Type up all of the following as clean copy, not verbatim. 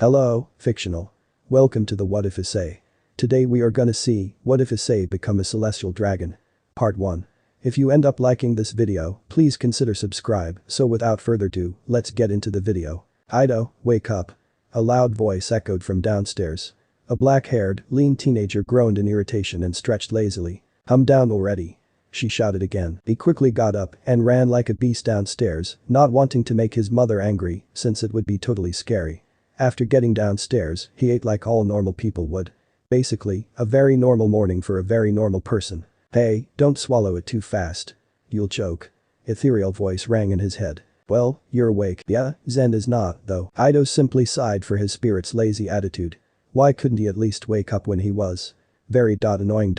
Hello, fictional. Welcome to the What If Issei. Today we are gonna see, what if Issei become a celestial dragon? Part 1. If you end up liking this video, please consider subscribe, so without further ado, let's get into the video. Hyoudou, wake up. A loud voice echoed from downstairs. A black-haired, lean teenager groaned in irritation and stretched lazily. "Come down already," she shouted again. He quickly got up and ran like a beast downstairs, not wanting to make his mother angry, since it would be totally scary. After getting downstairs, he ate like all normal people would. Basically, a very normal morning for a very normal person. "Hey, don't swallow it too fast. You'll choke." Ethereal voice rang in his head. "Well, you're awake." "Yeah, Zen is not, though." Hyoudou simply sighed for his spirit's lazy attitude. Why couldn't he at least wake up when he was? Very annoying.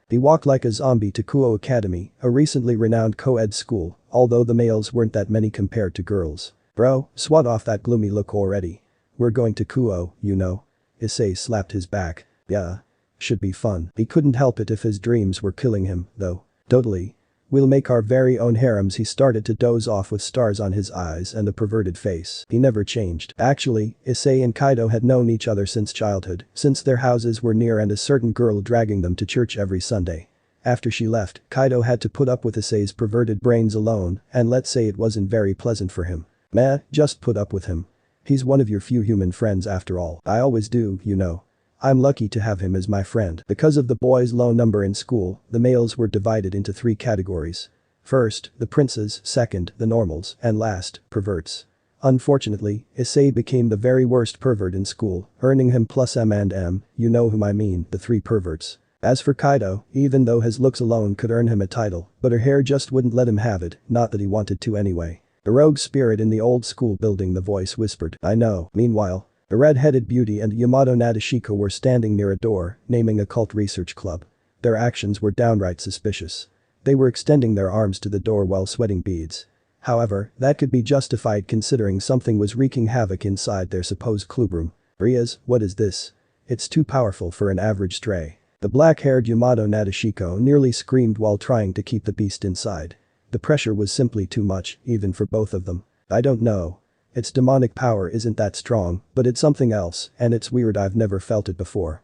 He walked like a zombie to Kuo Academy, a recently renowned co-ed school, although the males weren't that many compared to girls. "Bro, swat off that gloomy look already. We're going to Kuo, you know." Issei slapped his back. "Yeah. Should be fun." He couldn't help it if his dreams were killing him, though. "Totally. We'll make our very own harems." He started to doze off with stars on his eyes and a perverted face. He never changed. Actually, Issei and Hyoudou had known each other since childhood, since their houses were near and a certain girl dragging them to church every Sunday. After she left, Hyoudou had to put up with Issei's perverted brains alone, and let's say it wasn't very pleasant for him. Meh, just put up with him. He's one of your few human friends after all. I always do, you know. I'm lucky to have him as my friend. Because of the boys' low number in school, the males were divided into 3 categories. First, the princes, second, the normals, and last, perverts. Unfortunately, Issei became the very worst pervert in school, earning him plus M&M, you know whom I mean, the 3 perverts. As for Hyoudou, even though his looks alone could earn him a title, but her hair just wouldn't let him have it, not that he wanted to anyway. "The rogue spirit in the old school building," the voice whispered. "I know." Meanwhile, the red-headed beauty and Yamato Nadeshiko were standing near a door, naming a cult research club. Their actions were downright suspicious. They were extending their arms to the door while sweating beads. However, that could be justified considering something was wreaking havoc inside their supposed clubroom. "Rias, what is this? It's too powerful for an average stray." The black-haired Yamato Nadeshiko nearly screamed while trying to keep the beast inside. The pressure was simply too much, even for both of them. "I don't know. Its demonic power isn't that strong, but it's something else, and it's weird. I've never felt it before."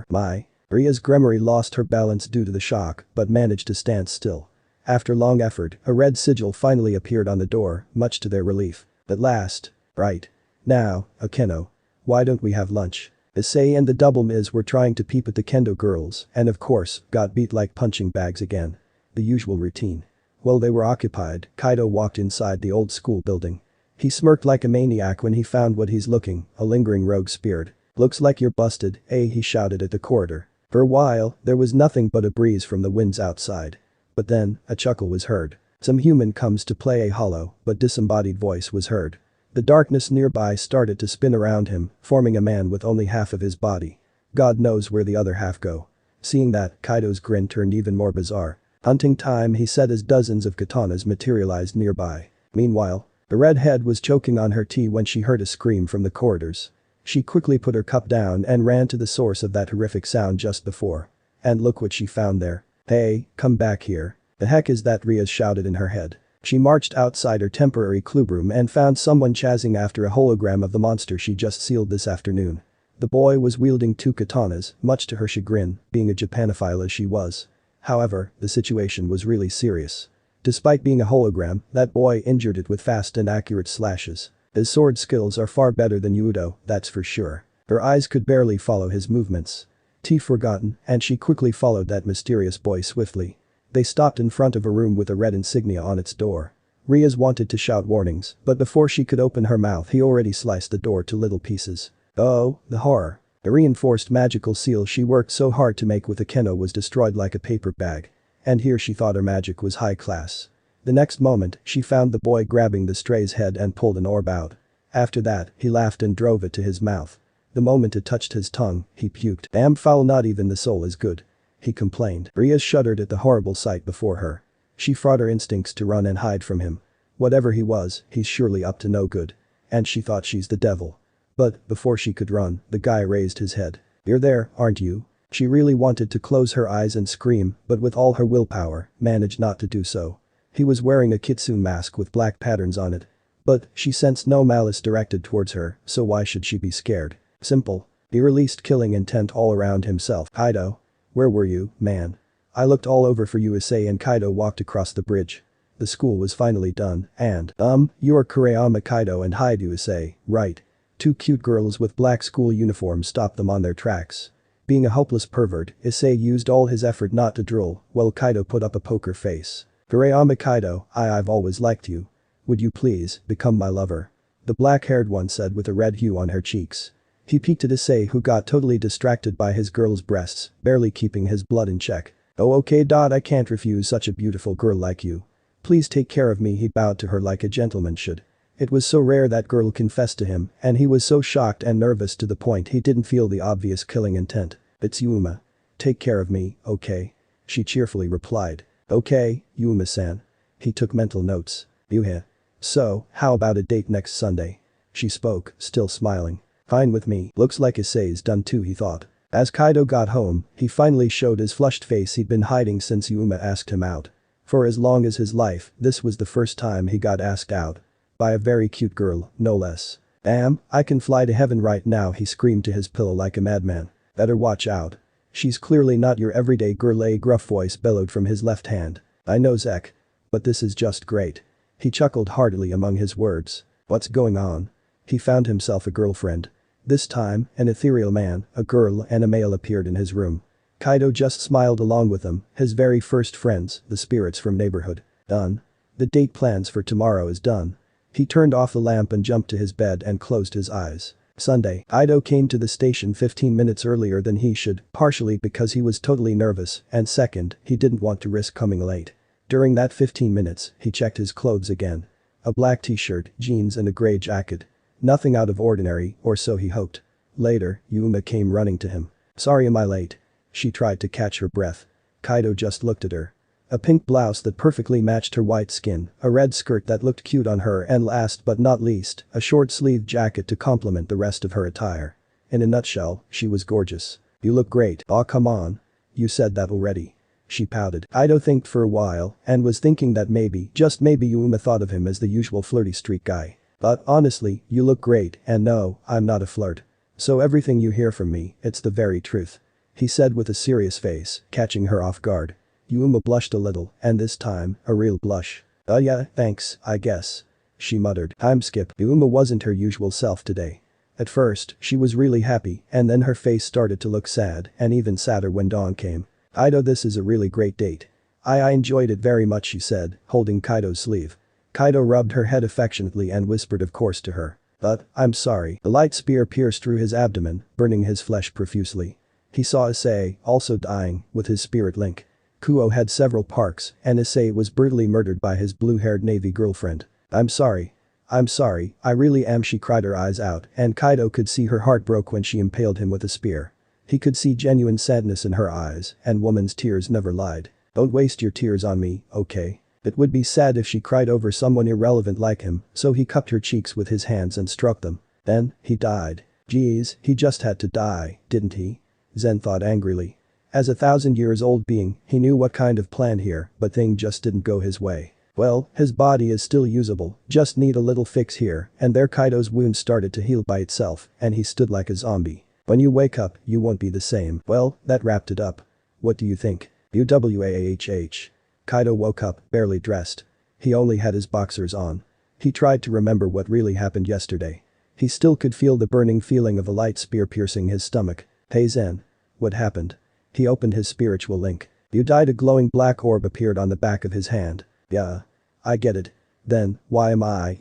My. Ria's Gremory lost her balance due to the shock, but managed to stand still. After long effort, a red sigil finally appeared on the door, much to their relief. "At last. Right. Now, Akeno. Why don't we have lunch?" Issei and the double Ms were trying to peep at the kendo girls, and of course, got beat like punching bags again. The usual routine. While they were occupied, Hyoudou walked inside the old school building. He smirked like a maniac when he found what he's looking, a lingering rogue spirit. "Looks like you're busted, eh?" he shouted at the corridor. For a while, there was nothing but a breeze from the winds outside. But then, a chuckle was heard. Some human comes to play a hollow, but disembodied voice was heard. The darkness nearby started to spin around him, forming a man with only half of his body. God knows where the other half go. Seeing that, Hyoudou's grin turned even more bizarre. "Hunting time," he said as dozens of katanas materialized nearby. Meanwhile, the redhead was choking on her tea when she heard a scream from the corridors. She quickly put her cup down and ran to the source of that horrific sound just before. And look what she found there. "Hey, come back here. The heck is that?" Rias shouted in her head. She marched outside her temporary clubroom and found someone chasing after a hologram of the monster she just sealed this afternoon. The boy was wielding 2 katanas, much to her chagrin, being a Japanophile as she was. However, the situation was really serious. Despite being a hologram, that boy injured it with fast and accurate slashes. His sword skills are far better than Hyoudou, that's for sure. Her eyes could barely follow his movements. Teeth forgotten, and she quickly followed that mysterious boy swiftly. They stopped in front of a room with a red insignia on its door. Rias wanted to shout warnings, but before she could open her mouth he already sliced the door to little pieces. Oh, the horror. The reinforced magical seal she worked so hard to make with Akeno was destroyed like a paper bag. And here she thought her magic was high class. The next moment, she found the boy grabbing the stray's head and pulled an orb out. After that, he laughed and drove it to his mouth. The moment it touched his tongue, he puked. "Damn foul, not even the soul is good," he complained. Rias shuddered at the horrible sight before her. She fought her instincts to run and hide from him. Whatever he was, he's surely up to no good. And she thought she's the devil. But, before she could run, the guy raised his head. "You're there, aren't you?" She really wanted to close her eyes and scream, but with all her willpower, managed not to do so. He was wearing a kitsune mask with black patterns on it. But she sensed no malice directed towards her, so why should she be scared? Simple. He released killing intent all around himself. Hyoudou. Where were you, man? I looked all over for you, Issei and Hyoudou walked across the bridge. The school was finally done, and, you are Kurayama Hyoudou and Hyoudou Issei, right? Two cute girls with black school uniforms stopped them on their tracks. Being a hopeless pervert, Issei used all his effort not to drool, while Hyoudou put up a poker face. Kurayama Hyoudou, I've always liked you. Would you please become my lover? The black-haired one said with a red hue on her cheeks. He peeked at Issei, who got totally distracted by his girl's breasts, barely keeping his blood in check. Oh okay, I can't refuse such a beautiful girl like you. Please take care of me, he bowed to her like a gentleman should. It was so rare that girl confessed to him, and he was so shocked and nervous to the point he didn't feel the obvious killing intent. It's Yuma. Take care of me, okay? She cheerfully replied. Okay, Yuma-san. He took mental notes. Yuhe. So, how about a date next Sunday? She spoke, still smiling. Fine with me. Looks like Issei's done too, he thought. As Hyoudou got home, he finally showed his flushed face he'd been hiding since Yuma asked him out. For as long as his life, this was the first time he got asked out. By a very cute girl, no less. Damn, I can fly to heaven right now, he screamed to his pillow like a madman. Better watch out. She's clearly not your everyday girl, a gruff voice bellowed from his left hand. I know Zek. But this is just great. He chuckled heartily among his words. What's going on? He found himself a girlfriend. This time, an ethereal man, a girl and a male appeared in his room. Hyoudou just smiled along with them, his very first friends, the spirits from neighborhood. Done. The date plans for tomorrow is done. He turned off the lamp and jumped to his bed and closed his eyes. Sunday. Hyoudou came to the station 15 minutes earlier than he should, partially because he was totally nervous, and second, he didn't want to risk coming late. During that 15 minutes, he checked his clothes again. A black t-shirt, jeans and a gray jacket. Nothing out of ordinary, or so he hoped. Later, Yuma came running to him. Sorry, am I late? She tried to catch her breath. Hyoudou just looked at her. A pink blouse that perfectly matched her white skin, a red skirt that looked cute on her, and last but not least, a short-sleeved jacket to complement the rest of her attire. In a nutshell, she was gorgeous. You look great. Aw, come on. You said that already. She pouted. Hyoudou thinked for a while, and was thinking that maybe, just maybe Yuma thought of him as the usual flirty street guy. But honestly, you look great, and no, I'm not a flirt. So everything you hear from me, it's the very truth. He said with a serious face, catching her off guard. Yuma blushed a little, and this time, a real blush. Yeah, thanks, I guess. She muttered. Time skip. Yuma wasn't her usual self today. At first, she was really happy, and then her face started to look sad, and even sadder when dawn came. Hyoudou, this is a really great date. I enjoyed it very much, she said, holding Hyoudou's sleeve. Hyoudou rubbed her head affectionately and whispered of course to her. But, I'm sorry. The light spear pierced through his abdomen, burning his flesh profusely. He saw Issei, also dying, with his spirit link. Kuo had several parks, and Issei was brutally murdered by his blue-haired Navy girlfriend. I'm sorry, I really am, she cried her eyes out, and Hyoudou could see her heart broke when she impaled him with a spear. He could see genuine sadness in her eyes, and woman's tears never lied. Don't waste your tears on me, okay? It would be sad if she cried over someone irrelevant like him, so he cupped her cheeks with his hands and stroked them. Then, he died. Geez, he just had to die, didn't he? Zen thought angrily. As a 1,000-years-old being, he knew what kind of plan here, but things just didn't go his way. Well, his body is still usable, just need a little fix here, and there Hyoudou's wound started to heal by itself, and he stood like a zombie. When you wake up, you won't be the same. Well, that wrapped it up. What do you think? UWAHH. Hyoudou woke up, barely dressed. He only had his boxers on. He tried to remember what really happened yesterday. He still could feel the burning feeling of a light spear piercing his stomach. Hey Zen. What happened? He opened his spiritual link. You died. A glowing black orb appeared on the back of his hand. Yeah. I get it. Then, why am I,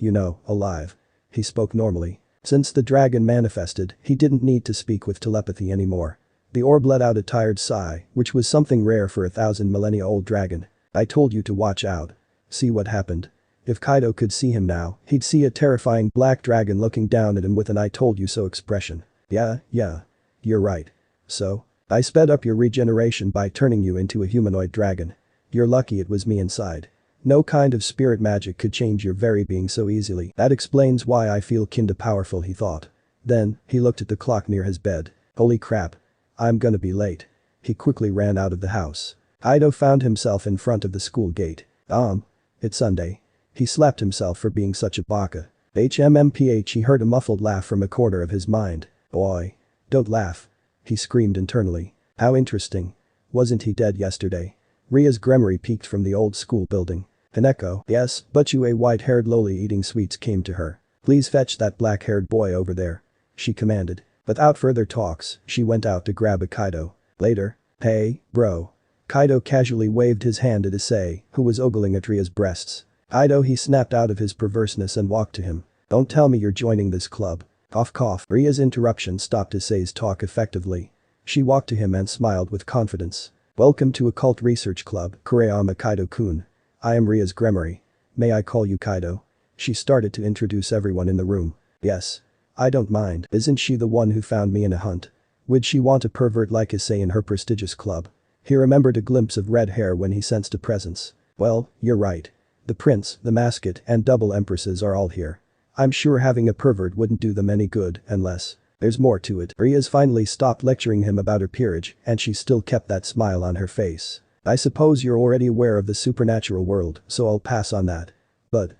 alive? He spoke normally. Since the dragon manifested, he didn't need to speak with telepathy anymore. The orb let out a tired sigh, which was something rare for a 1,000-millennia-old dragon. I told you to watch out. See what happened. If Hyoudou could see him now, he'd see a terrifying black dragon looking down at him with an I told you so expression. Yeah. You're right. So? I sped up your regeneration by turning you into a humanoid dragon. You're lucky it was me inside. No kind of spirit magic could change your very being so easily. That explains why I feel kinda powerful, he thought. Then, he looked at the clock near his bed. Holy crap. I'm gonna be late. He quickly ran out of the house. Hyoudou found himself in front of the school gate. It's Sunday. He slapped himself for being such a baka. HMMPH he heard a muffled laugh from a corner of his mind. Boy. Don't laugh. He screamed internally. How interesting. Wasn't he dead yesterday? Ria's gremmery peeked from the old school building. Hineko, yes, but you a white-haired loli eating sweets came to her. Please fetch that black-haired boy over there. She commanded. Without further talks, she went out to grab a Kaido. Later. Hey, bro. Kaido casually waved his hand at Issei, who was ogling at Ria's breasts. Kaido he snapped out of his perverseness and walked to him. Don't tell me you're joining this club. Cough cough. Ria's interruption stopped Issei's talk effectively. She walked to him and smiled with confidence. Welcome to Occult Research Club, Kureyama Kaido-kun. I am Ria's gremmery. May I call you Kaido? She started to introduce everyone in the room. Yes. I don't mind. Isn't she the one who found me in a hunt? Would she want a pervert like Issei in her prestigious club? He remembered a glimpse of red hair when he sensed a presence. Well, you're right. The prince, the mascot, and double empresses are all here. I'm sure having a pervert wouldn't do them any good unless… There's more to it. Ria's finally stopped lecturing him about her peerage and she still kept that smile on her face. I suppose you're already aware of the supernatural world, so I'll pass on that. But…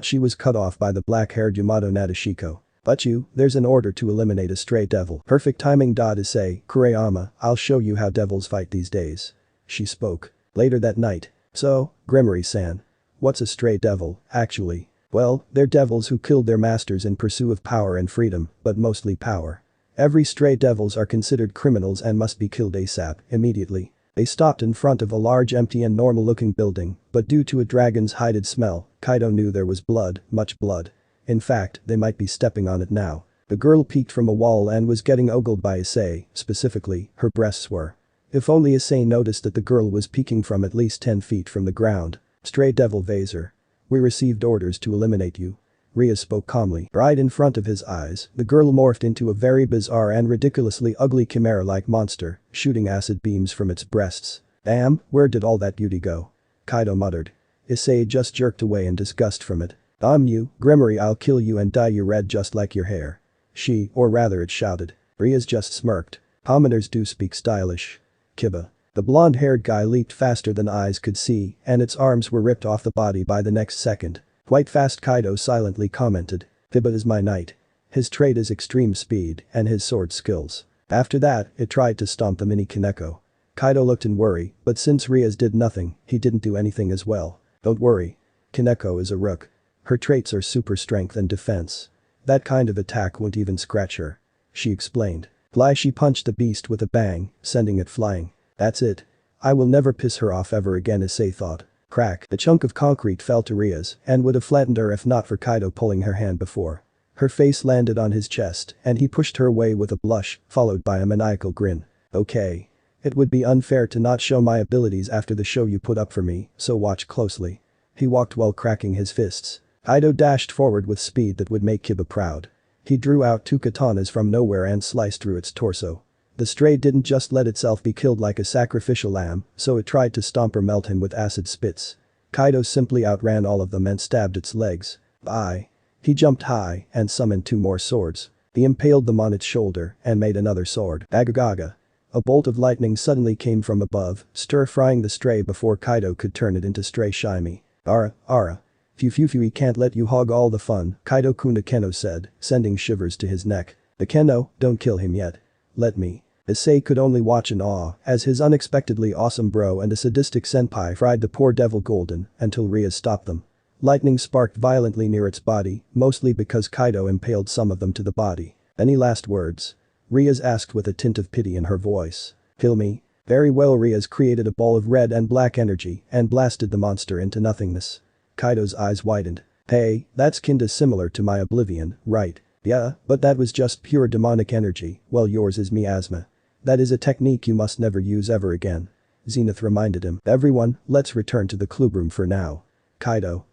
She was cut off by the black-haired Yamato Nadeshiko. But there's an order to eliminate a stray devil. Perfect timing. Issei, Kureyama, I'll show you how devils fight these days. She spoke. Later that night. So, Gremmery-san. What's a stray devil, actually? Well, they're devils who killed their masters in pursuit of power and freedom, but mostly power. Every stray devils are considered criminals and must be killed ASAP, immediately. They stopped in front of a large empty and normal-looking building, but due to a dragon's hided smell, Kaido knew there was blood, much blood. In fact, they might be stepping on it now. The girl peeked from a wall and was getting ogled by Issei, specifically, her breasts were. If only Issei noticed that the girl was peeking from at least 10 feet from the ground. Stray devil Vaser. We received orders to eliminate you. Ria spoke calmly. Right in front of his eyes, the girl morphed into a very bizarre and ridiculously ugly chimera-like monster, shooting acid beams from its breasts. Damn, where did all that beauty go? Kaido muttered. Issei just jerked away in disgust from it. You, Gremmery, I'll kill you and dye you red just like your hair. She, or rather it shouted. Ria's just smirked. Commoners do speak stylish. Kiba. The blonde-haired guy leaped faster than eyes could see and its arms were ripped off the body by the next second. Quite fast. Kaido silently commented. Kiba is my knight. His trait is extreme speed and his sword skills. After that, it tried to stomp the mini Kaneko. Kaido looked in worry, but since Ria's did nothing, he didn't do anything as well. Don't worry. Kaneko is a rook. Her traits are super strength and defense. That kind of attack won't even scratch her. She explained. She punched the beast with a bang, sending it flying. That's it. I will never piss her off ever again, Issei thought. Crack. The chunk of concrete fell to Ria's and would have flattened her if not for Kaido pulling her hand before. Her face landed on his chest and he pushed her away with a blush, followed by a maniacal grin. Okay. It would be unfair to not show my abilities after the show you put up for me, so watch closely. He walked while cracking his fists. Kaido dashed forward with speed that would make Kiba proud. He drew out 2 katanas from nowhere and sliced through its torso. The stray didn't just let itself be killed like a sacrificial lamb, so it tried to stomp or melt him with acid spits. Kaido simply outran all of them and stabbed its legs. He jumped high and summoned 2 more swords. He impaled them on its shoulder and made another sword. Agagaga. A bolt of lightning suddenly came from above, stir-frying the stray before Kaido could turn it into stray shimy. Ara. Phew, he can't let you hog all the fun, Kaido-kun, Keno said, sending shivers to his neck. Keno, don't kill him yet. Let me. Issei could only watch in awe as his unexpectedly awesome bro and a sadistic senpai fried the poor devil golden until Ria stopped them. Lightning sparked violently near its body, mostly because Kaido impaled some of them to the body. Any last words? Ria's asked with a tint of pity in her voice. Kill me? Very well. Ria's created a ball of red and black energy and blasted the monster into nothingness. Kaido's eyes widened. Hey, that's kinda similar to my oblivion, right? Yeah, but that was just pure demonic energy, while yours is miasma. That is a technique you must never use ever again. Zenith reminded him. Everyone, let's return to the clubroom for now. Kaido.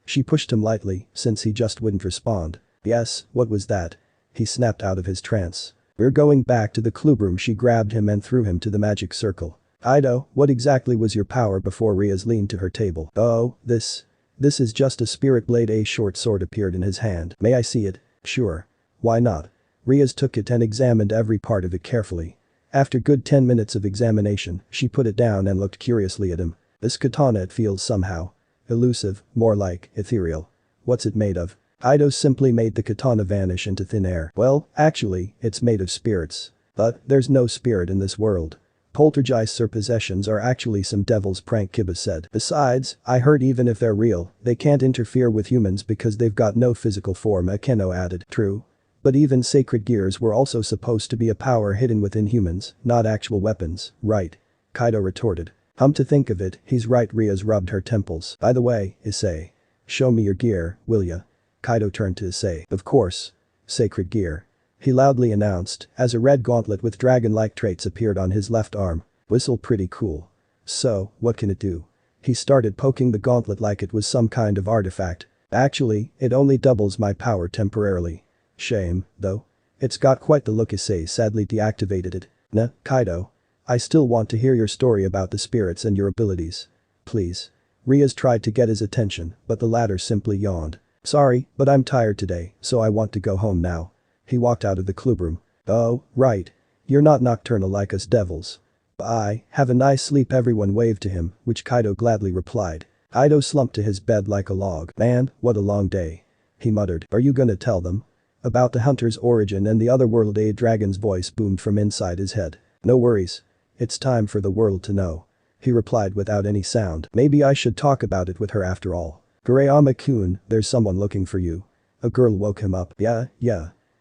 She pushed him lightly, since he just wouldn't respond. Yes, what was that? He snapped out of his trance. We're going back to the clubroom. She grabbed him and threw him to the magic circle. Kaido, what exactly was your power? Before Ria's leaned to her table. Oh, this is just a spirit blade. A short sword appeared in his hand. May I see it? Sure. Why not? Ria's took it and examined every part of it carefully. After good 10 minutes of examination, she put it down and looked curiously at him. This katana, it feels somehow elusive, more like ethereal. What's it made of? Hyoudou simply made the katana vanish into thin air. Well, actually, it's made of spirits. But there's no spirit in this world. Poltergeists or possessions are actually some devil's prank, Kiba said. Besides, I heard even if they're real, they can't interfere with humans because they've got no physical form, Akeno added. True. But even sacred gears were also supposed to be a power hidden within humans, not actual weapons, right? Kaido retorted. To think of it, he's right. Rias rubbed her temples. By the way, Issei. Show me your gear, will ya? Kaido turned to Issei. Of course. Sacred gear. He loudly announced, as a red gauntlet with dragon-like traits appeared on his left arm. Whistle, pretty cool. So, what can it do? He started poking the gauntlet like it was some kind of artifact. Actually, it only doubles my power temporarily. Shame, though. It's got quite the look. Issei sadly deactivated it. Nah, Kaido. I still want to hear your story about the spirits and your abilities. Please. Rias tried to get his attention, but the latter simply yawned. Sorry, but I'm tired today, so I want to go home now. He walked out of the clubroom. Oh, right. You're not nocturnal like us devils. Bye, have a nice sleep. Everyone waved to him, which Kaido gladly replied. Kaido slumped to his bed like a log. Man, what a long day. He muttered. Are you gonna tell them? About the hunter's origin and the other world? A dragon's voice boomed from inside his head. No worries. It's time for the world to know. He replied without any sound. Maybe I should talk about it with her after all. Murayama-kun, there's someone looking for you. A girl woke him up. Yeah.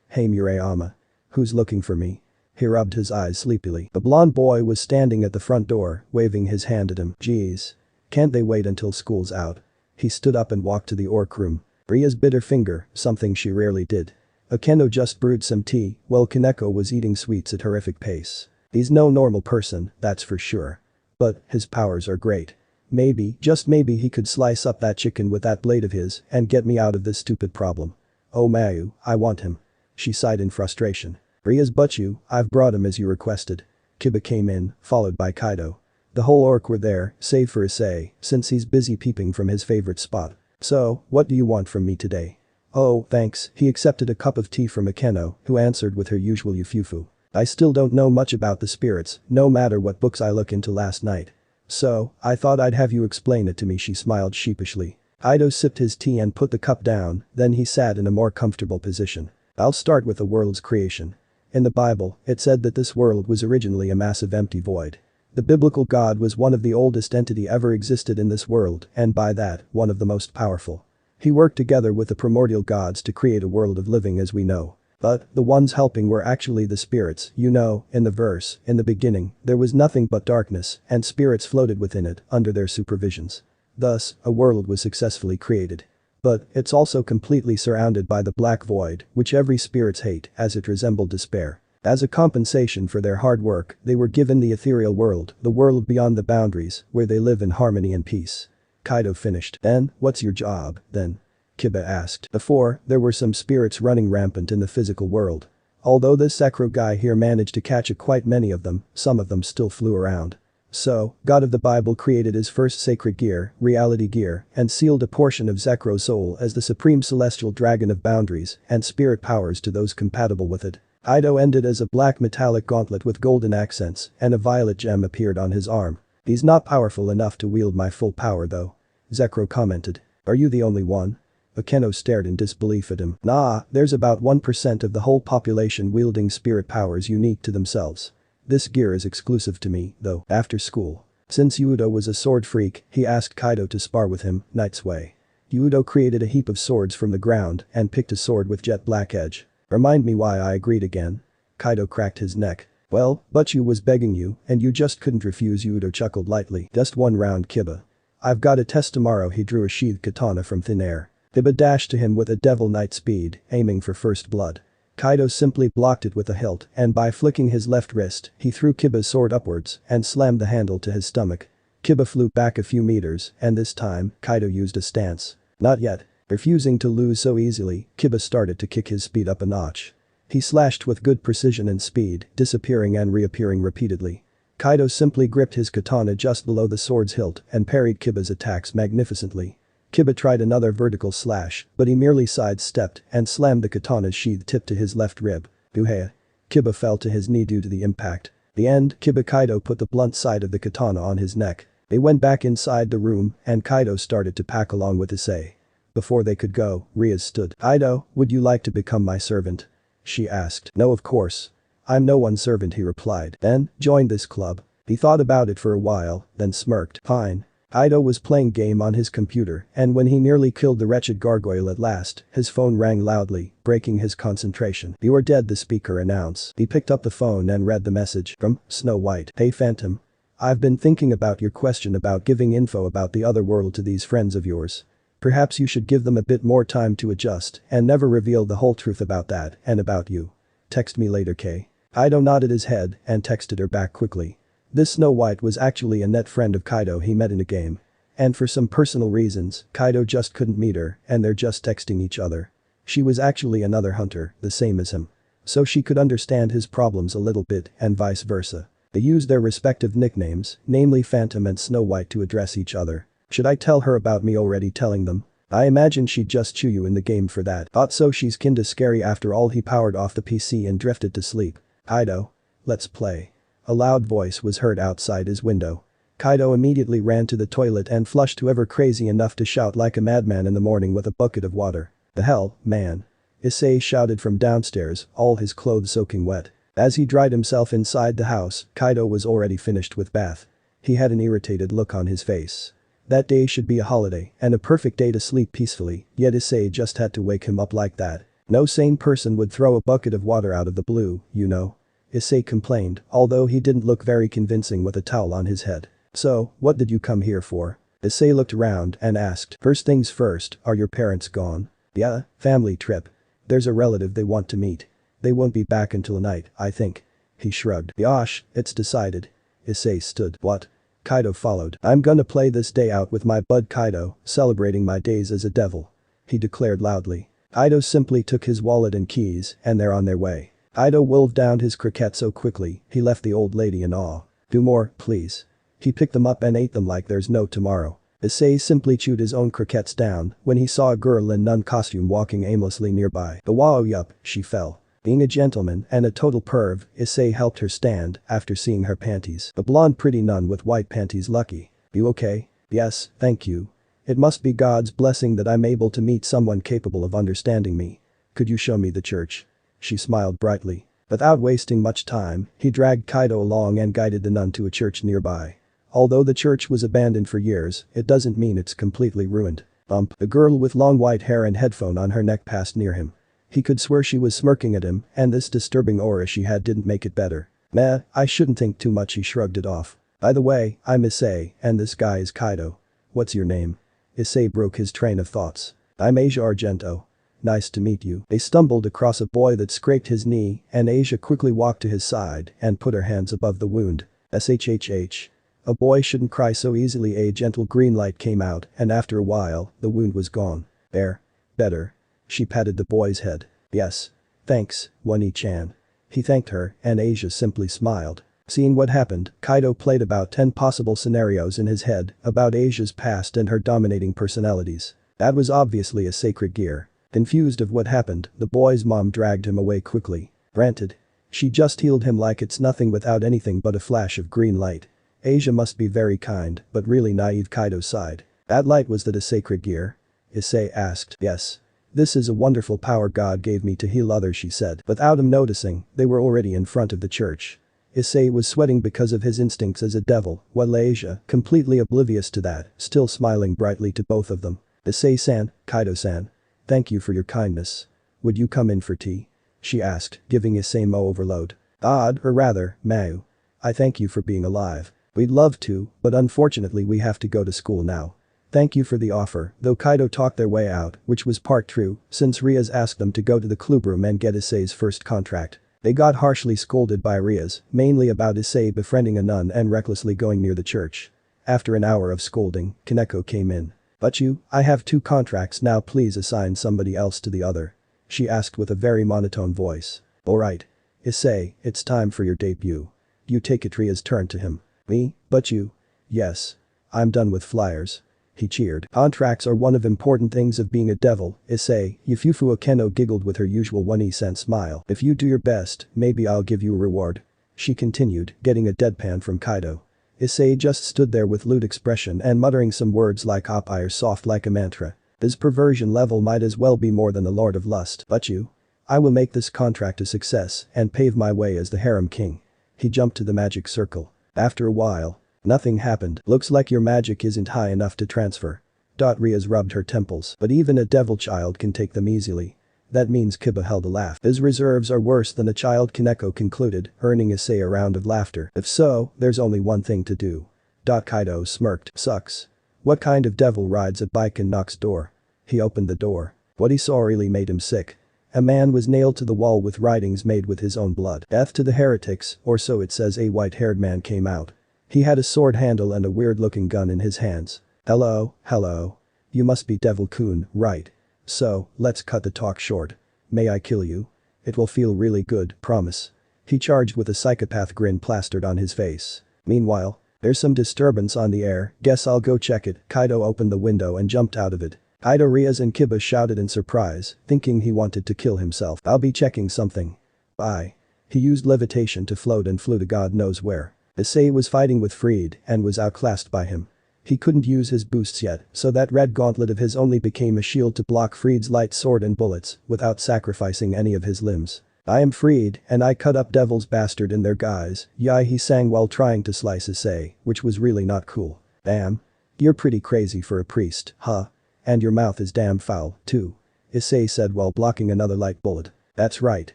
Hey Murayama. Who's looking for me? He rubbed his eyes sleepily. The blonde boy was standing at the front door, waving his hand at him. Geez. Can't they wait until school's out? He stood up and walked to the orc room. Rias bit her finger, something she rarely did. Akeno just brewed some tea, while Kaneko was eating sweets at horrific pace. He's no normal person, that's for sure. But his powers are great. Maybe, just maybe he could slice up that chicken with that blade of his and get me out of this stupid problem. Oh Mayu, I want him. She sighed in frustration. Rias, but I've brought him as you requested. Kiba came in, followed by Kaido. The whole orc were there, save for Issei, since he's busy peeping from his favorite spot. So, what do you want from me today? Oh, thanks. He accepted a cup of tea from Akeno, who answered with her usual yufufu. I still don't know much about the spirits, no matter what books I look into last night. So, I thought I'd have you explain it to me. She smiled sheepishly. Kaido sipped his tea and put the cup down, then he sat in a more comfortable position. I'll start with the world's creation. In the Bible, it said that this world was originally a massive empty void. The biblical God was one of the oldest entity ever existed in this world, and by that, one of the most powerful. He worked together with the primordial gods to create a world of living as we know. But the ones helping were actually the spirits. You know, in the verse, in the beginning, there was nothing but darkness, and spirits floated within it, under their supervisions. Thus, a world was successfully created. But it's also completely surrounded by the black void, which every spirits hate, as it resembled despair. As a compensation for their hard work, they were given the ethereal world, the world beyond the boundaries, where they live in harmony and peace. Kaido finished. Then, what's your job, then? Kiba asked. Before, there were some spirits running rampant in the physical world. Although this Sekiro guy here managed to catch quite many of them, some of them still flew around. So, God of the Bible created his first sacred gear, reality gear, and sealed a portion of Zekiro's soul as the supreme celestial dragon of boundaries and spirit powers to those compatible with it. Kaido ended as a black metallic gauntlet with golden accents, and a violet gem appeared on his arm. He's not powerful enough to wield my full power though. Zekiro commented. Are you the only one? Akeno stared in disbelief at him. Nah, there's about 1% of the whole population wielding spirit powers unique to themselves. This gear is exclusive to me, though, after school. Since Hyoudou was a sword freak, he asked Kaido to spar with him, Knight's Way. Hyoudou created a heap of swords from the ground and picked a sword with jet black edge. Remind me why I agreed again? Kaido cracked his neck. Well, Butchu was begging you and you just couldn't refuse. Hyoudou chuckled lightly. Just one round, Kiba. I've got a test tomorrow. He drew a sheathed katana from thin air. Kiba dashed to him with a devil knight speed, aiming for first blood. Kaido simply blocked it with a hilt, and by flicking his left wrist, he threw Kiba's sword upwards and slammed the handle to his stomach. Kiba flew back a few meters, and this time, Kaido used a stance. Not yet. Refusing to lose so easily, Kiba started to kick his speed up a notch. He slashed with good precision and speed, disappearing and reappearing repeatedly. Kaido simply gripped his katana just below the sword's hilt and parried Kiba's attacks magnificently. Kiba tried another vertical slash, but he merely sidestepped and slammed the katana's sheath tip to his left rib. Buhea. Kiba fell to his knee due to the impact. The end, Kaido put the blunt side of the katana on his neck. They went back inside the room and Kaido started to pack along with Issei. Before they could go, Ria stood. "Hyoudou, would you like to become my servant?" she asked. "No, of course. I'm no one's servant," he replied. "Then, join this club." He thought about it for a while, then smirked. "Fine." Hyoudou was playing game on his computer, and when he nearly killed the wretched gargoyle at last, his phone rang loudly, breaking his concentration. "You are dead," the speaker announced. He picked up the phone and read the message from Snow White. "Hey Phantom. I've been thinking about your question about giving info about the other world to these friends of yours. Perhaps you should give them a bit more time to adjust and never reveal the whole truth about that and about you. Text me later, K." Hyoudou nodded his head and texted her back quickly. This Snow White was actually a net friend of Hyoudou he met in a game. And for some personal reasons, Hyoudou just couldn't meet her and they're just texting each other. She was actually another hunter, the same as him. So she could understand his problems a little bit and vice versa. They used their respective nicknames, namely Phantom and Snow White, to address each other. "Should I tell her about me already telling them? I imagine she'd just chew you in the game for that." "Thought so, she's kinda scary." After all, he powered off the PC and drifted to sleep. "Hyoudou. Let's play." A loud voice was heard outside his window. Hyoudou immediately ran to the toilet and flushed whoever crazy enough to shout like a madman in the morning with a bucket of water. "The hell, man?" Issei shouted from downstairs, all his clothes soaking wet. As he dried himself inside the house, Hyoudou was already finished with bath. He had an irritated look on his face. That day should be a holiday and a perfect day to sleep peacefully, yet Issei just had to wake him up like that. No sane person would throw a bucket of water out of the blue, you know. Issei complained, although he didn't look very convincing with a towel on his head. "So, what did you come here for?" Issei looked around and asked. "First things first, are your parents gone?" "Yeah, family trip. There's a relative they want to meet. They won't be back until night, I think." He shrugged. "Yosh, it's decided." Issei stood. "What?" Hyoudou followed. "I'm gonna play this day out with my bud Hyoudou, celebrating my days as a devil," he declared loudly. Hyoudou simply took his wallet and keys and they're on their way. Hyoudou wolfed down his croquette so quickly, he left the old lady in awe. "Do more, please." He picked them up and ate them like there's no tomorrow. Issei simply chewed his own croquettes down when he saw a girl in nun costume walking aimlessly nearby. The wow, yup, she fell. Being a gentleman and a total perv, Issei helped her stand after seeing her panties. A blonde pretty nun with white panties. "Lucky. You okay?" "Yes, thank you. It must be God's blessing that I'm able to meet someone capable of understanding me. Could you show me the church?" She smiled brightly. Without wasting much time, he dragged Hyoudou along and guided the nun to a church nearby. Although the church was abandoned for years, it doesn't mean it's completely ruined. A girl with long white hair and headphone on her neck passed near him. He could swear she was smirking at him, and this disturbing aura she had didn't make it better. "Meh, I shouldn't think too much," he shrugged it off. "By the way, I'm Issei, and this guy is Hyoudou. What's your name?" Issei broke his train of thoughts. "I'm Asia Argento. Nice to meet you." They stumbled across a boy that scraped his knee, and Asia quickly walked to his side and put her hands above the wound. "Shhh. A boy shouldn't cry so easily." A gentle green light came out, and after a while, the wound was gone. "There. Better." She patted the boy's head. "Yes. Thanks, Wani-chan." He thanked her, and Asia simply smiled. Seeing what happened, Hyoudou played about 10 possible scenarios in his head about Asia's past and her dominating personalities. That was obviously a sacred gear. Confused of what happened, the boy's mom dragged him away quickly. Granted. She just healed him like it's nothing without anything but a flash of green light. Asia must be very kind, but really naive. Hyoudou sighed. "That light, was that a sacred gear?" Issei asked. "Yes. This is a wonderful power God gave me to heal others," she said. Without him noticing, they were already in front of the church. Issei was sweating because of his instincts as a devil, while Asia, completely oblivious to that, still smiling brightly to both of them. "Issei-san, Hyoudou-san. Thank you for your kindness. Would you come in for tea?" she asked, giving Issei mo overload. "Odd, or rather, Mau. I thank you for being alive. We'd love to, but unfortunately we have to go to school now." "Thank you for the offer," though Hyoudou talked their way out, which was part true, since Riaz asked them to go to the clubroom and get Issei's first contract. They got harshly scolded by Riaz, mainly about Issei befriending a nun and recklessly going near the church. After an hour of scolding, Kaneko came in. "But I have 2 contracts now, please assign somebody else to the other," she asked with a very monotone voice. "Alright. Issei, it's time for your debut. You take it." Riaz turned to him. "Me? But you?" "Yes. I'm done with flyers." He cheered. "Contracts are one of important things of being a devil, Issei." Yufufu Akeno giggled with her usual 1% smile. "If you do your best, maybe I'll give you a reward," she continued, getting a deadpan from Hyoudou. Issei just stood there with lewd expression and muttering some words like op-ire soft like a mantra. His perversion level might as well be more than the Lord of Lust. But you? I will make this contract a success and pave my way as the harem king. He jumped to the magic circle. After a while, nothing happened. Looks like your magic isn't high enough to transfer. Riaz rubbed her temples. But even a devil child can take them easily. That means Kiba held a laugh. His reserves are worse than a child, Kaneko concluded, earning Issei a round of laughter. If so, there's only one thing to do. Kaido smirked. Sucks. What kind of devil rides a bike and knocks door? He opened the door. What he saw really made him sick. A man was nailed to the wall with writings made with his own blood. Death to the heretics, or so it says. A white-haired man came out. He had a sword handle and a weird-looking gun in his hands. Hello. You must be Devil-kun, right? So, let's cut the talk short. May I kill you? It will feel really good, promise. He charged with a psychopath grin plastered on his face. Meanwhile, there's some disturbance on the air, guess I'll go check it. Kaido opened the window and jumped out of it. Kaido, Riaz and Kiba shouted in surprise, thinking he wanted to kill himself. I'll be checking something. Bye. He used levitation to float and flew to God knows where. Issei was fighting with Fried and was outclassed by him. He couldn't use his boosts yet, so that red gauntlet of his only became a shield to block Fried's light sword and bullets, without sacrificing any of his limbs. I am Fried, and I cut up devil's bastard in their guise, yai, he sang while trying to slice Issei, which was really not cool. Damn. You're pretty crazy for a priest, huh? And your mouth is damn foul, too. Issei said while blocking another light bullet. That's right.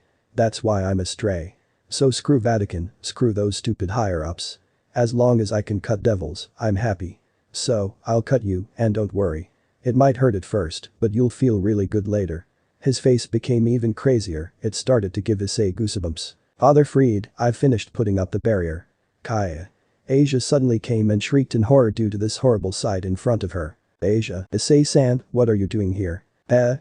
That's why I'm a stray. So screw Vatican, screw those stupid higher-ups. As long as I can cut devils, I'm happy. So, I'll cut you, and don't worry. It might hurt at first, but you'll feel really good later. His face became even crazier, it started to give Issei goosebumps. Father Fried, I've finished putting up the barrier. Kaya. Asia suddenly came and shrieked in horror due to this horrible sight in front of her. Asia. Issei-san, what are you doing here?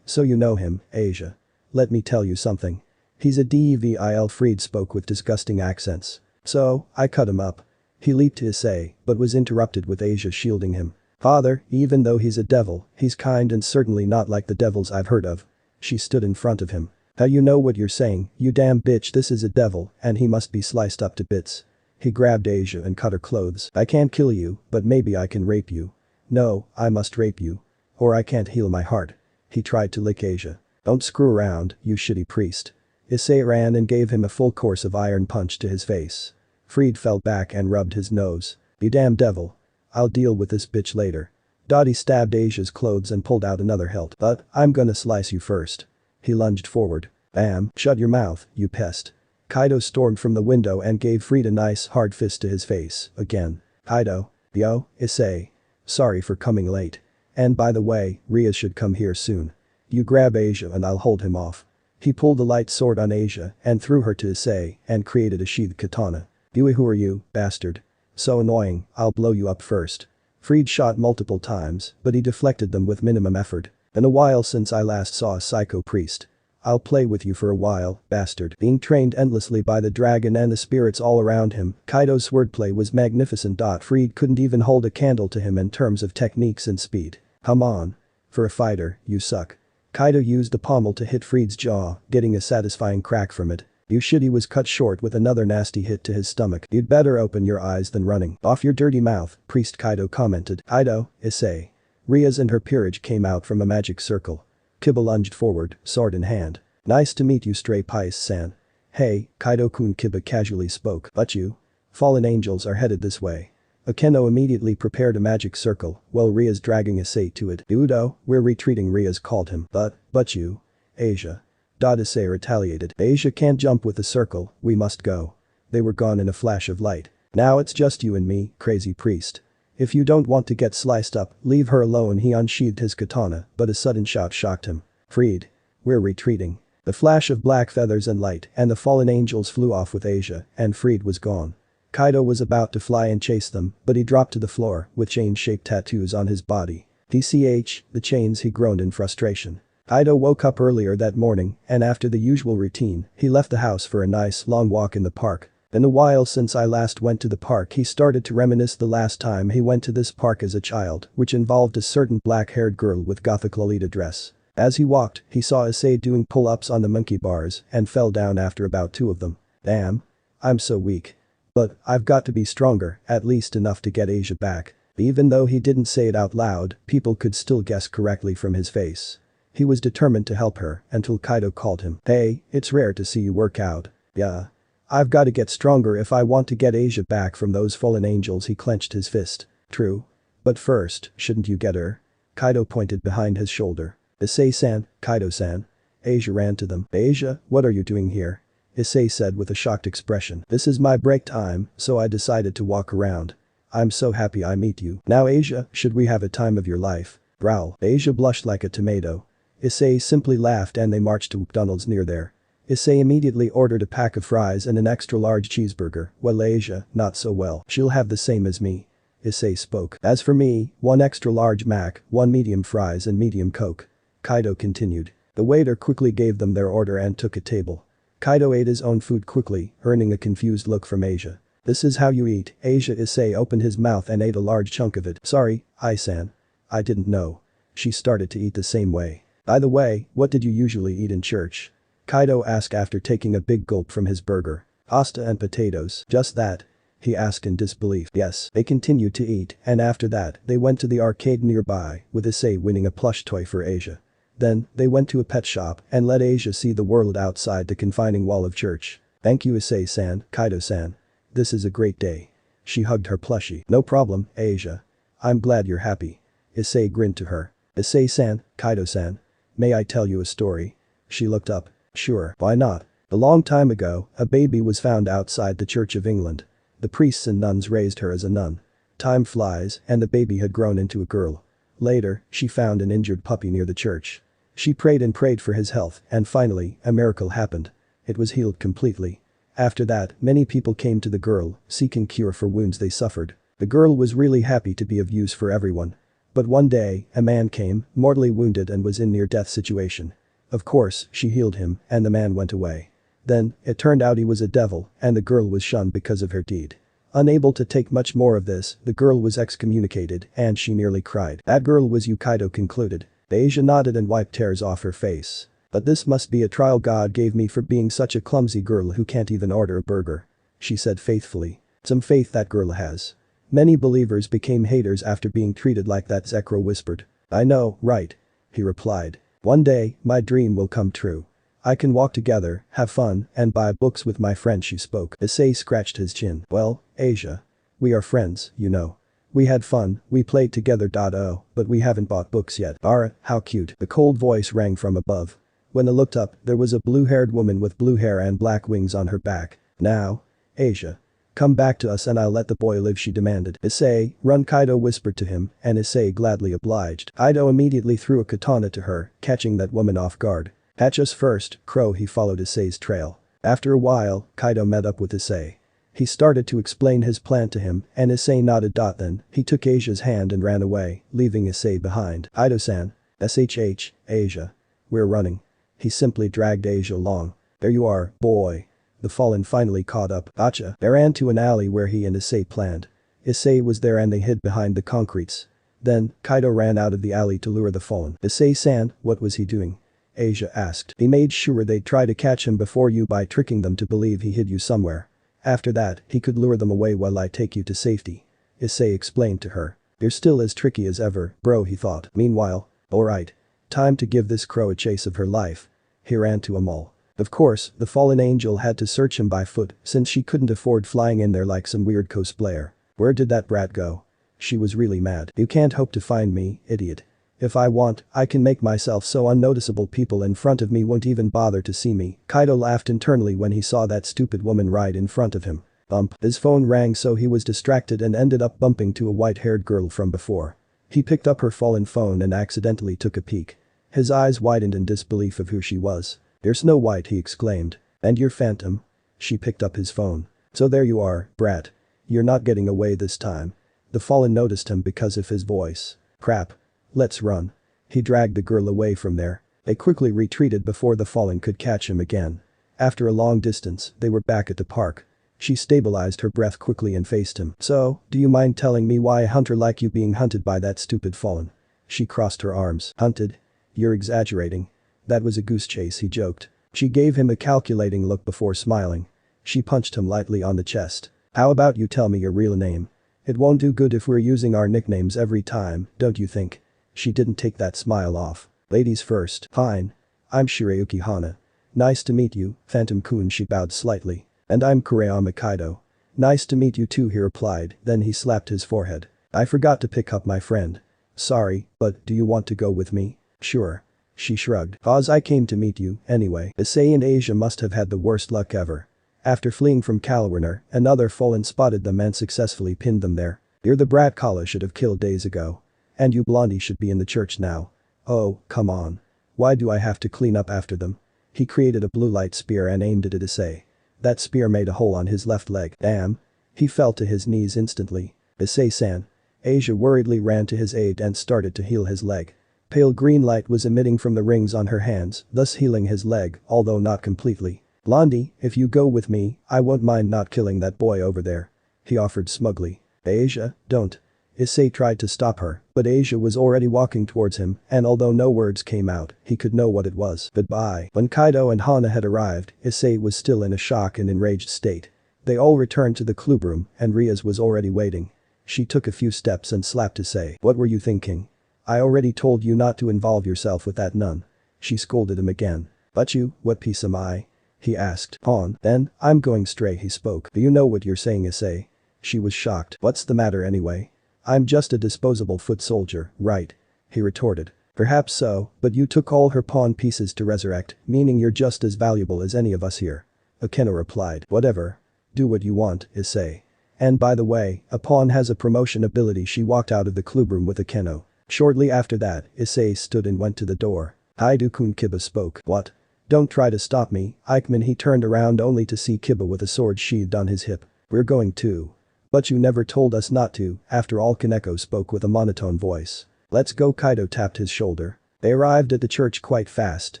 So you know him, Asia. Let me tell you something. He's a devil. Fried spoke with disgusting accents. So, I cut him up. He leaped to Issei, but was interrupted with Asia shielding him. Father, even though he's a devil, he's kind and certainly not like the devils I've heard of. She stood in front of him. How you know what you're saying, you damn bitch, this is a devil, and he must be sliced up to bits. He grabbed Asia and cut her clothes. I can't kill you, but maybe I can rape you. No, I must rape you. Or I can't heal my heart. He tried to lick Asia. Don't screw around, you shitty priest. Issei ran and gave him a full course of iron punch to his face. Fried fell back and rubbed his nose. You damn devil. I'll deal with this bitch later. Dottie stabbed Asia's clothes and pulled out another hilt. But, I'm gonna slice you first. He lunged forward. Bam, shut your mouth, you pest. Kaido stormed from the window and gave Fried a nice hard fist to his face, again. Kaido. Yo, Issei. Sorry for coming late. And by the way, Riaz should come here soon. You grab Asia and I'll hold him off. He pulled the light sword on Asia and threw her to Issei and created a sheathed katana. Yui, who are you, bastard? So annoying, I'll blow you up first. Fried shot multiple times, but he deflected them with minimum effort. Been a while since I last saw a psycho priest. I'll play with you for a while, bastard. Being trained endlessly by the dragon and the spirits all around him, Kaido's swordplay was magnificent. Fried couldn't even hold a candle to him in terms of techniques and speed. Come on. For a fighter, you suck. Kaido used the pommel to hit Fried's jaw, getting a satisfying crack from it. You shitty was cut short with another nasty hit to his stomach. You'd better open your eyes than running. Off your dirty mouth, priest, Kaido commented. Kaido, Issei. Riaz and her peerage came out from a magic circle. Kiba lunged forward, sword in hand. Nice to meet you, stray pice-san. Hey, Kaido-kun, Kiba casually spoke. But you? Fallen angels are headed this way. Akeno immediately prepared a magic circle, while Riaz dragging Issei to it. Hyoudou, we're retreating, Riaz called him. But you? Asia. Issei retaliated. Asia can't jump with the circle, we must go. They were gone in a flash of light. Now it's just you and me, crazy priest. If you don't want to get sliced up, leave her alone. He unsheathed his katana, but a sudden shout shocked him. Fried. We're retreating. The flash of black feathers and light and the fallen angels flew off with Asia, and Fried was gone. Kaido was about to fly and chase them, but he dropped to the floor with chain-shaped tattoos on his body. TCH, the chains, he groaned in frustration. Kaido woke up earlier that morning, and after the usual routine, he left the house for a nice long walk in the park. Been a while since I last went to the park. He started to reminisce the last time he went to this park as a child, which involved a certain black-haired girl with gothic Lolita dress. As he walked, he saw Issei doing pull-ups on the monkey bars and fell down after about 2 of them. Damn. I'm so weak. But I've got to be stronger, at least enough to get Asia back. Even though he didn't say it out loud, people could still guess correctly from his face. He was determined to help her until Kaido called him. Hey, it's rare to see you work out. Yeah. I've got to get stronger if I want to get Asia back from those fallen angels. He clenched his fist. True. But first, shouldn't you get her? Kaido pointed behind his shoulder. Issei-san, Kaido-san. Asia ran to them. Asia, what are you doing here? Issei said with a shocked expression. This is my break time, so I decided to walk around. I'm so happy I meet you. Now Asia, should we have a time of your life? Growl. Asia blushed like a tomato. Issei simply laughed and they marched to McDonald's near there. Issei immediately ordered a pack of fries and an extra large cheeseburger, while Asia, not so well. She'll have the same as me. Issei spoke. As for me, one extra large Mac, one medium fries and medium Coke. Kaido continued. The waiter quickly gave them their order and took a table. Kaido ate his own food quickly, earning a confused look from Asia. This is how you eat, Asia. Issei opened his mouth and ate a large chunk of it. Sorry, Ai-san. I didn't know. She started to eat the same way. By the way, what did you usually eat in church? Kaido asked after taking a big gulp from his burger. Pasta and potatoes. Just that? He asked in disbelief. Yes. They continued to eat, and after that, they went to the arcade nearby, with Issei winning a plush toy for Asia. Then, they went to a pet shop and let Asia see the world outside the confining wall of church. Thank you Issei-san, Kaido-san. This is a great day. She hugged her plushie. No problem, Asia. I'm glad you're happy. Issei grinned to her. Issei-san, Kaido-san. May I tell you a story? She looked up. Sure, why not? A long time ago, a baby was found outside the Church of England. The priests and nuns raised her as a nun. Time flies, and the baby had grown into a girl. Later, she found an injured puppy near the church. She prayed and prayed for his health, and finally, a miracle happened. It was healed completely. After that, many people came to the girl, seeking cure for wounds they suffered. The girl was really happy to be of use for everyone. But one day, a man came, mortally wounded and was in near-death situation. Of course, she healed him, and the man went away. Then, it turned out he was a devil, and the girl was shunned because of her deed. Unable to take much more of this, the girl was excommunicated, and she nearly cried. That girl was you, Kaido concluded. Asia nodded and wiped tears off her face. But this must be a trial God gave me for being such a clumsy girl who can't even order a burger. She said faithfully. Some faith that girl has. Many believers became haters after being treated like that, Zekro whispered. I know, right? He replied. One day, my dream will come true. I can walk together, have fun, and buy books with my friends, she spoke. Issei scratched his chin. Well, Asia. We are friends, you know. We had fun, we played together. Oh, but we haven't bought books yet. Ara, how cute. The cold voice rang from above. When I looked up, there was a blue-haired woman with blue hair and black wings on her back. Now, Asia. Come back to us and I'll let the boy live, she demanded. Issei, run, Kaido whispered to him, and Issei gladly obliged. Kaido immediately threw a katana to her, catching that woman off guard. Catch us first, Crow. He followed Issei's trail. After a while, Kaido met up with Issei. He started to explain his plan to him, and Issei nodded. Then, he took Asia's hand and ran away, leaving Issei behind. Kaido-san. SHH, Asia. We're running. He simply dragged Asia along. There you are, boy. The fallen finally caught up. Gotcha. They ran to an alley where he and Issei planned. Issei was there and they hid behind the concretes. Then, Kaido ran out of the alley to lure the fallen. Issei-san, what was he doing? Asia asked. He made sure they'd try to catch him before you by tricking them to believe he hid you somewhere. After that, he could lure them away while I take you to safety. Issei explained to her. You're still as tricky as ever, bro, he thought. Meanwhile, alright. Time to give this crow a chase of her life. He ran to a mall. Of course, the fallen angel had to search him by foot since she couldn't afford flying in there like some weird cosplayer. Where did that brat go? She was really mad. You can't hope to find me, idiot. If I want, I can make myself so unnoticeable people in front of me won't even bother to see me. Kaido laughed internally when he saw that stupid woman right in front of him. Bump. His phone rang, so he was distracted and ended up bumping to a white-haired girl from before. He picked up her fallen phone and accidentally took a peek. His eyes widened in disbelief of who she was. You're Snow White, he exclaimed. And you're Phantom. She picked up his phone. So there you are, brat. You're not getting away this time. The fallen noticed him because of his voice. Crap. Let's run. He dragged the girl away from there. They quickly retreated before the fallen could catch him again. After a long distance, they were back at the park. She stabilized her breath quickly and faced him. So, do you mind telling me why a hunter like you being hunted by that stupid fallen? She crossed her arms. Hunted? You're exaggerating. That was a goose chase, he joked. She gave him a calculating look before smiling. She punched him lightly on the chest. How about you tell me your real name? It won't do good if we're using our nicknames every time, don't you think? She didn't take that smile off. Ladies first. Fine. I'm Shirayuki Hana. Nice to meet you, Phantom-kun. She bowed slightly. And I'm Kurayama Kaido. Nice to meet you too, he replied, then he slapped his forehead. I forgot to pick up my friend. Sorry, but do you want to go with me? Sure. She shrugged. Cause I came to meet you, anyway. Issei and Asia must have had the worst luck ever. After fleeing from Kalwarner, another Fallen spotted them and successfully pinned them there. You're the brat Kala should have killed days ago. And you Blondie should be in the church now. Oh, come on. Why do I have to clean up after them? He created a blue light spear and aimed it at Issei. That spear made a hole on his left leg. Damn. He fell to his knees instantly. Issei-san. Asia worriedly ran to his aid and started to heal his leg. Pale green light was emitting from the rings on her hands, thus healing his leg, although not completely. Blondie, if you go with me, I won't mind not killing that boy over there. He offered smugly. Asia, don't. Issei tried to stop her, but Asia was already walking towards him, and although no words came out, he could know what it was. Goodbye. When Kaido and Hana had arrived, Issei was still in a shock and enraged state. They all returned to the club room, and Riaz was already waiting. She took a few steps and slapped Issei. What were you thinking? I already told you not to involve yourself with that nun. She scolded him again. But you, what piece am I? He asked. Pawn. Then, I'm going straight, he spoke. Do you know what you're saying, Issei? She was shocked. What's the matter anyway? I'm just a disposable foot soldier, right? He retorted. Perhaps so, but you took all her pawn pieces to resurrect, meaning you're just as valuable as any of us here. Akeno replied. Whatever. Do what you want, Issei. And by the way, a pawn has a promotion ability. She walked out of the club room with Akeno. Shortly after that, Issei stood and went to the door. Hyoudou-kun. Kiba spoke. What? Don't try to stop me, Ikeman. He turned around only to see Kiba with a sword sheathed on his hip. We're going to. But you never told us not to, after all. Kaneko spoke with a monotone voice. Let's go. Kaido tapped his shoulder. They arrived at the church quite fast,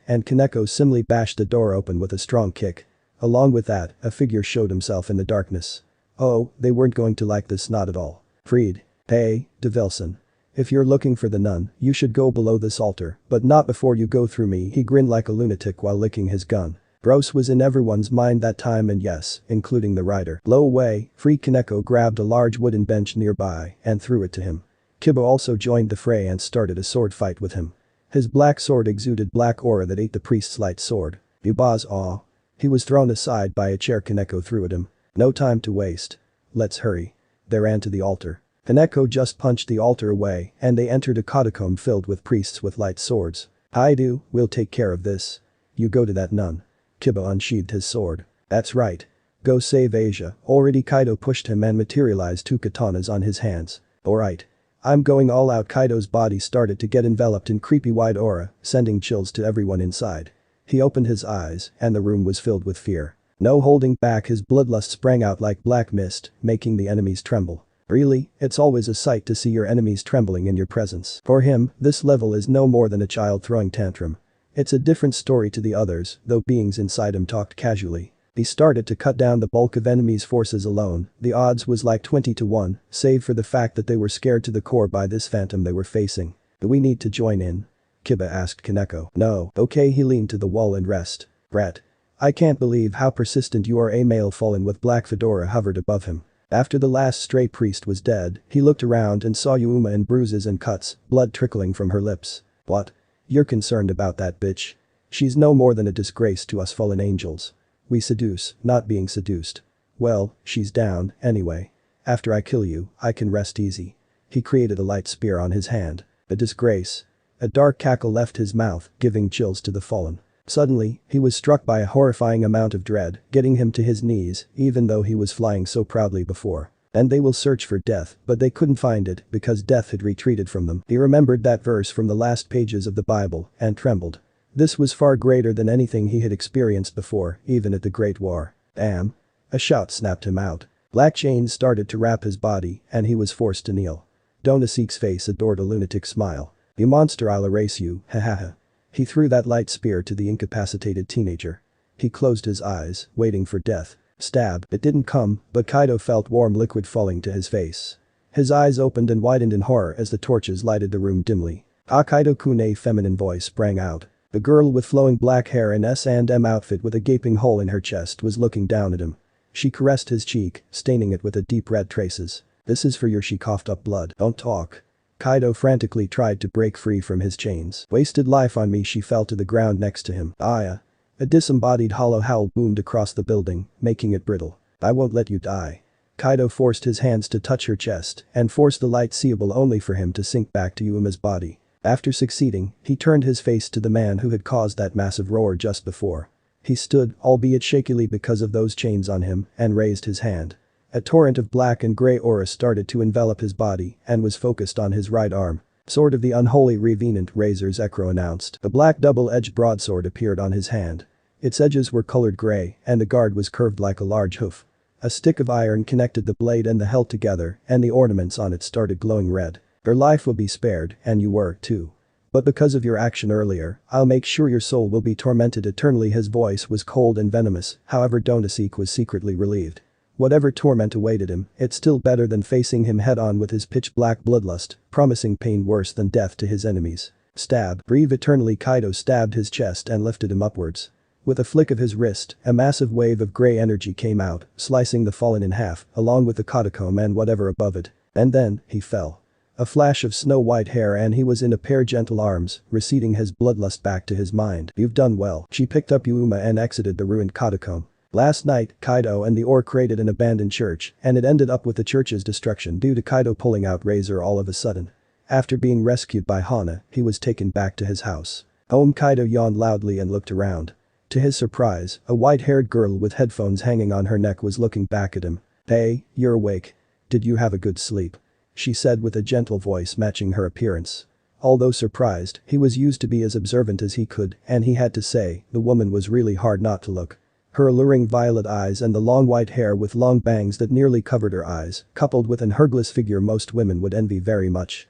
and Kaneko simply bashed the door open with a strong kick. Along with that, a figure showed himself in the darkness. Oh, they weren't going to like this, not at all. Freed. Hey, Devilson. If you're looking for the nun, you should go below this altar, but not before you go through me. He grinned like a lunatic while licking his gun. Bros was in everyone's mind that time, and yes, including the rider. Blow away. Free. Kaneko grabbed a large wooden bench nearby and threw it to him. Kiba also joined the fray and started a sword fight with him. His black sword exuded black aura that ate the priest's light sword. Yuba's awe. He was thrown aside by a chair Kaneko threw at him. No time to waste. Let's hurry. They ran to the altar. Kaneko just punched the altar away and they entered a catacomb filled with priests with light swords. Hyoudou, we'll take care of this. You go to that nun. Kiba unsheathed his sword. That's right. Go save Asia. Already. Kaido pushed him and materialized two katanas on his hands. Alright. I'm going all out. Kaido's body started to get enveloped in creepy white aura, sending chills to everyone inside. He opened his eyes and the room was filled with fear. No holding back, his bloodlust sprang out like black mist, making the enemies tremble. Really, it's always a sight to see your enemies trembling in your presence. For him, this level is no more than a child throwing tantrum. It's a different story to the others, though beings inside him talked casually. He started to cut down the bulk of enemies' forces alone. The odds was like 20 to 1, save for the fact that they were scared to the core by this phantom they were facing. Do we need to join in? Kiba asked Kaneko. No. Okay. He leaned to the wall and rest. Brat. I can't believe how persistent you are. A male fallen with black fedora hovered above him. After the last stray priest was dead, he looked around and saw Yuma in bruises and cuts, blood trickling from her lips. What? You're concerned about that bitch? She's no more than a disgrace to us fallen angels. We seduce, not being seduced. Well, she's down, anyway. After I kill you, I can rest easy. He created a light spear on his hand. A disgrace. A dark cackle left his mouth, giving chills to the fallen. Suddenly, he was struck by a horrifying amount of dread, getting him to his knees, even though he was flying so proudly before. And they will search for death, but they couldn't find it because death had retreated from them. He remembered that verse from the last pages of the Bible and trembled. This was far greater than anything he had experienced before, even at the Great War. Damn. A shout snapped him out. Black chains started to wrap his body and he was forced to kneel. Donaseek's face adored a lunatic smile. You monster, I'll erase you, hahaha. He threw that light spear to the incapacitated teenager. He closed his eyes, waiting for death. Stab. It didn't come, but Kaido felt warm liquid falling to his face. His eyes opened and widened in horror as the torches lighted the room dimly. Ah, Kaido-kun, a feminine voice sprang out. The girl with flowing black hair and S&M outfit with a gaping hole in her chest was looking down at him. She caressed his cheek, staining it with a deep red traces. This is for your, she coughed up blood. Don't talk. Kaido frantically tried to break free from his chains. Wasted life on me, she fell to the ground next to him. Aya. A disembodied hollow howl boomed across the building, making it brittle. I won't let you die. Kaido forced his hands to touch her chest and forced the light seeable only for him to sink back to Yuma's body. After succeeding, he turned his face to the man who had caused that massive roar just before. He stood, albeit shakily because of those chains on him, and raised his hand. A torrent of black and grey aura started to envelop his body and was focused on his right arm. Sword of the unholy revenant razors, Ekro announced. A black double-edged broadsword appeared on his hand. Its edges were colored grey and the guard was curved like a large hoof. A stick of iron connected the blade and the hilt together and the ornaments on it started glowing red. Your life will be spared and you were too. But because of your action earlier, I'll make sure your soul will be tormented eternally. His voice was cold and venomous, however Donaseek was secretly relieved. Whatever torment awaited him, it's still better than facing him head-on with his pitch-black bloodlust, promising pain worse than death to his enemies. Stab. Breathe eternally. Kaido stabbed his chest and lifted him upwards. With a flick of his wrist, a massive wave of grey energy came out, slicing the fallen in half, along with the catacomb and whatever above it. And then, he fell. A flash of snow-white hair and he was in a pair of gentle arms, receding his bloodlust back to his mind. You've done well. She picked up Yuma and exited the ruined catacomb. Last night, Kaido and the orc raided an abandoned church, and it ended up with the church's destruction due to Kaido pulling out Razor all of a sudden. After being rescued by Hana, he was taken back to his house. Home. Kaido yawned loudly and looked around. To his surprise, a white-haired girl with headphones hanging on her neck was looking back at him. Hey, you're awake. Did you have a good sleep? She said with a gentle voice matching her appearance. Although surprised, he was used to be as observant as he could, and he had to say, the woman was really hard not to look. Her alluring violet eyes and the long white hair with long bangs that nearly covered her eyes, coupled with an hergless figure most women would envy very much.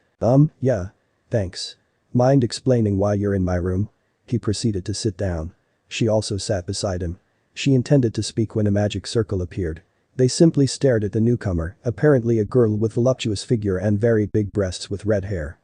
Yeah. Thanks. Mind explaining why you're in my room? He proceeded to sit down. She also sat beside him. She intended to speak when a magic circle appeared. They simply stared at the newcomer, apparently a girl with voluptuous figure and very big breasts with red hair.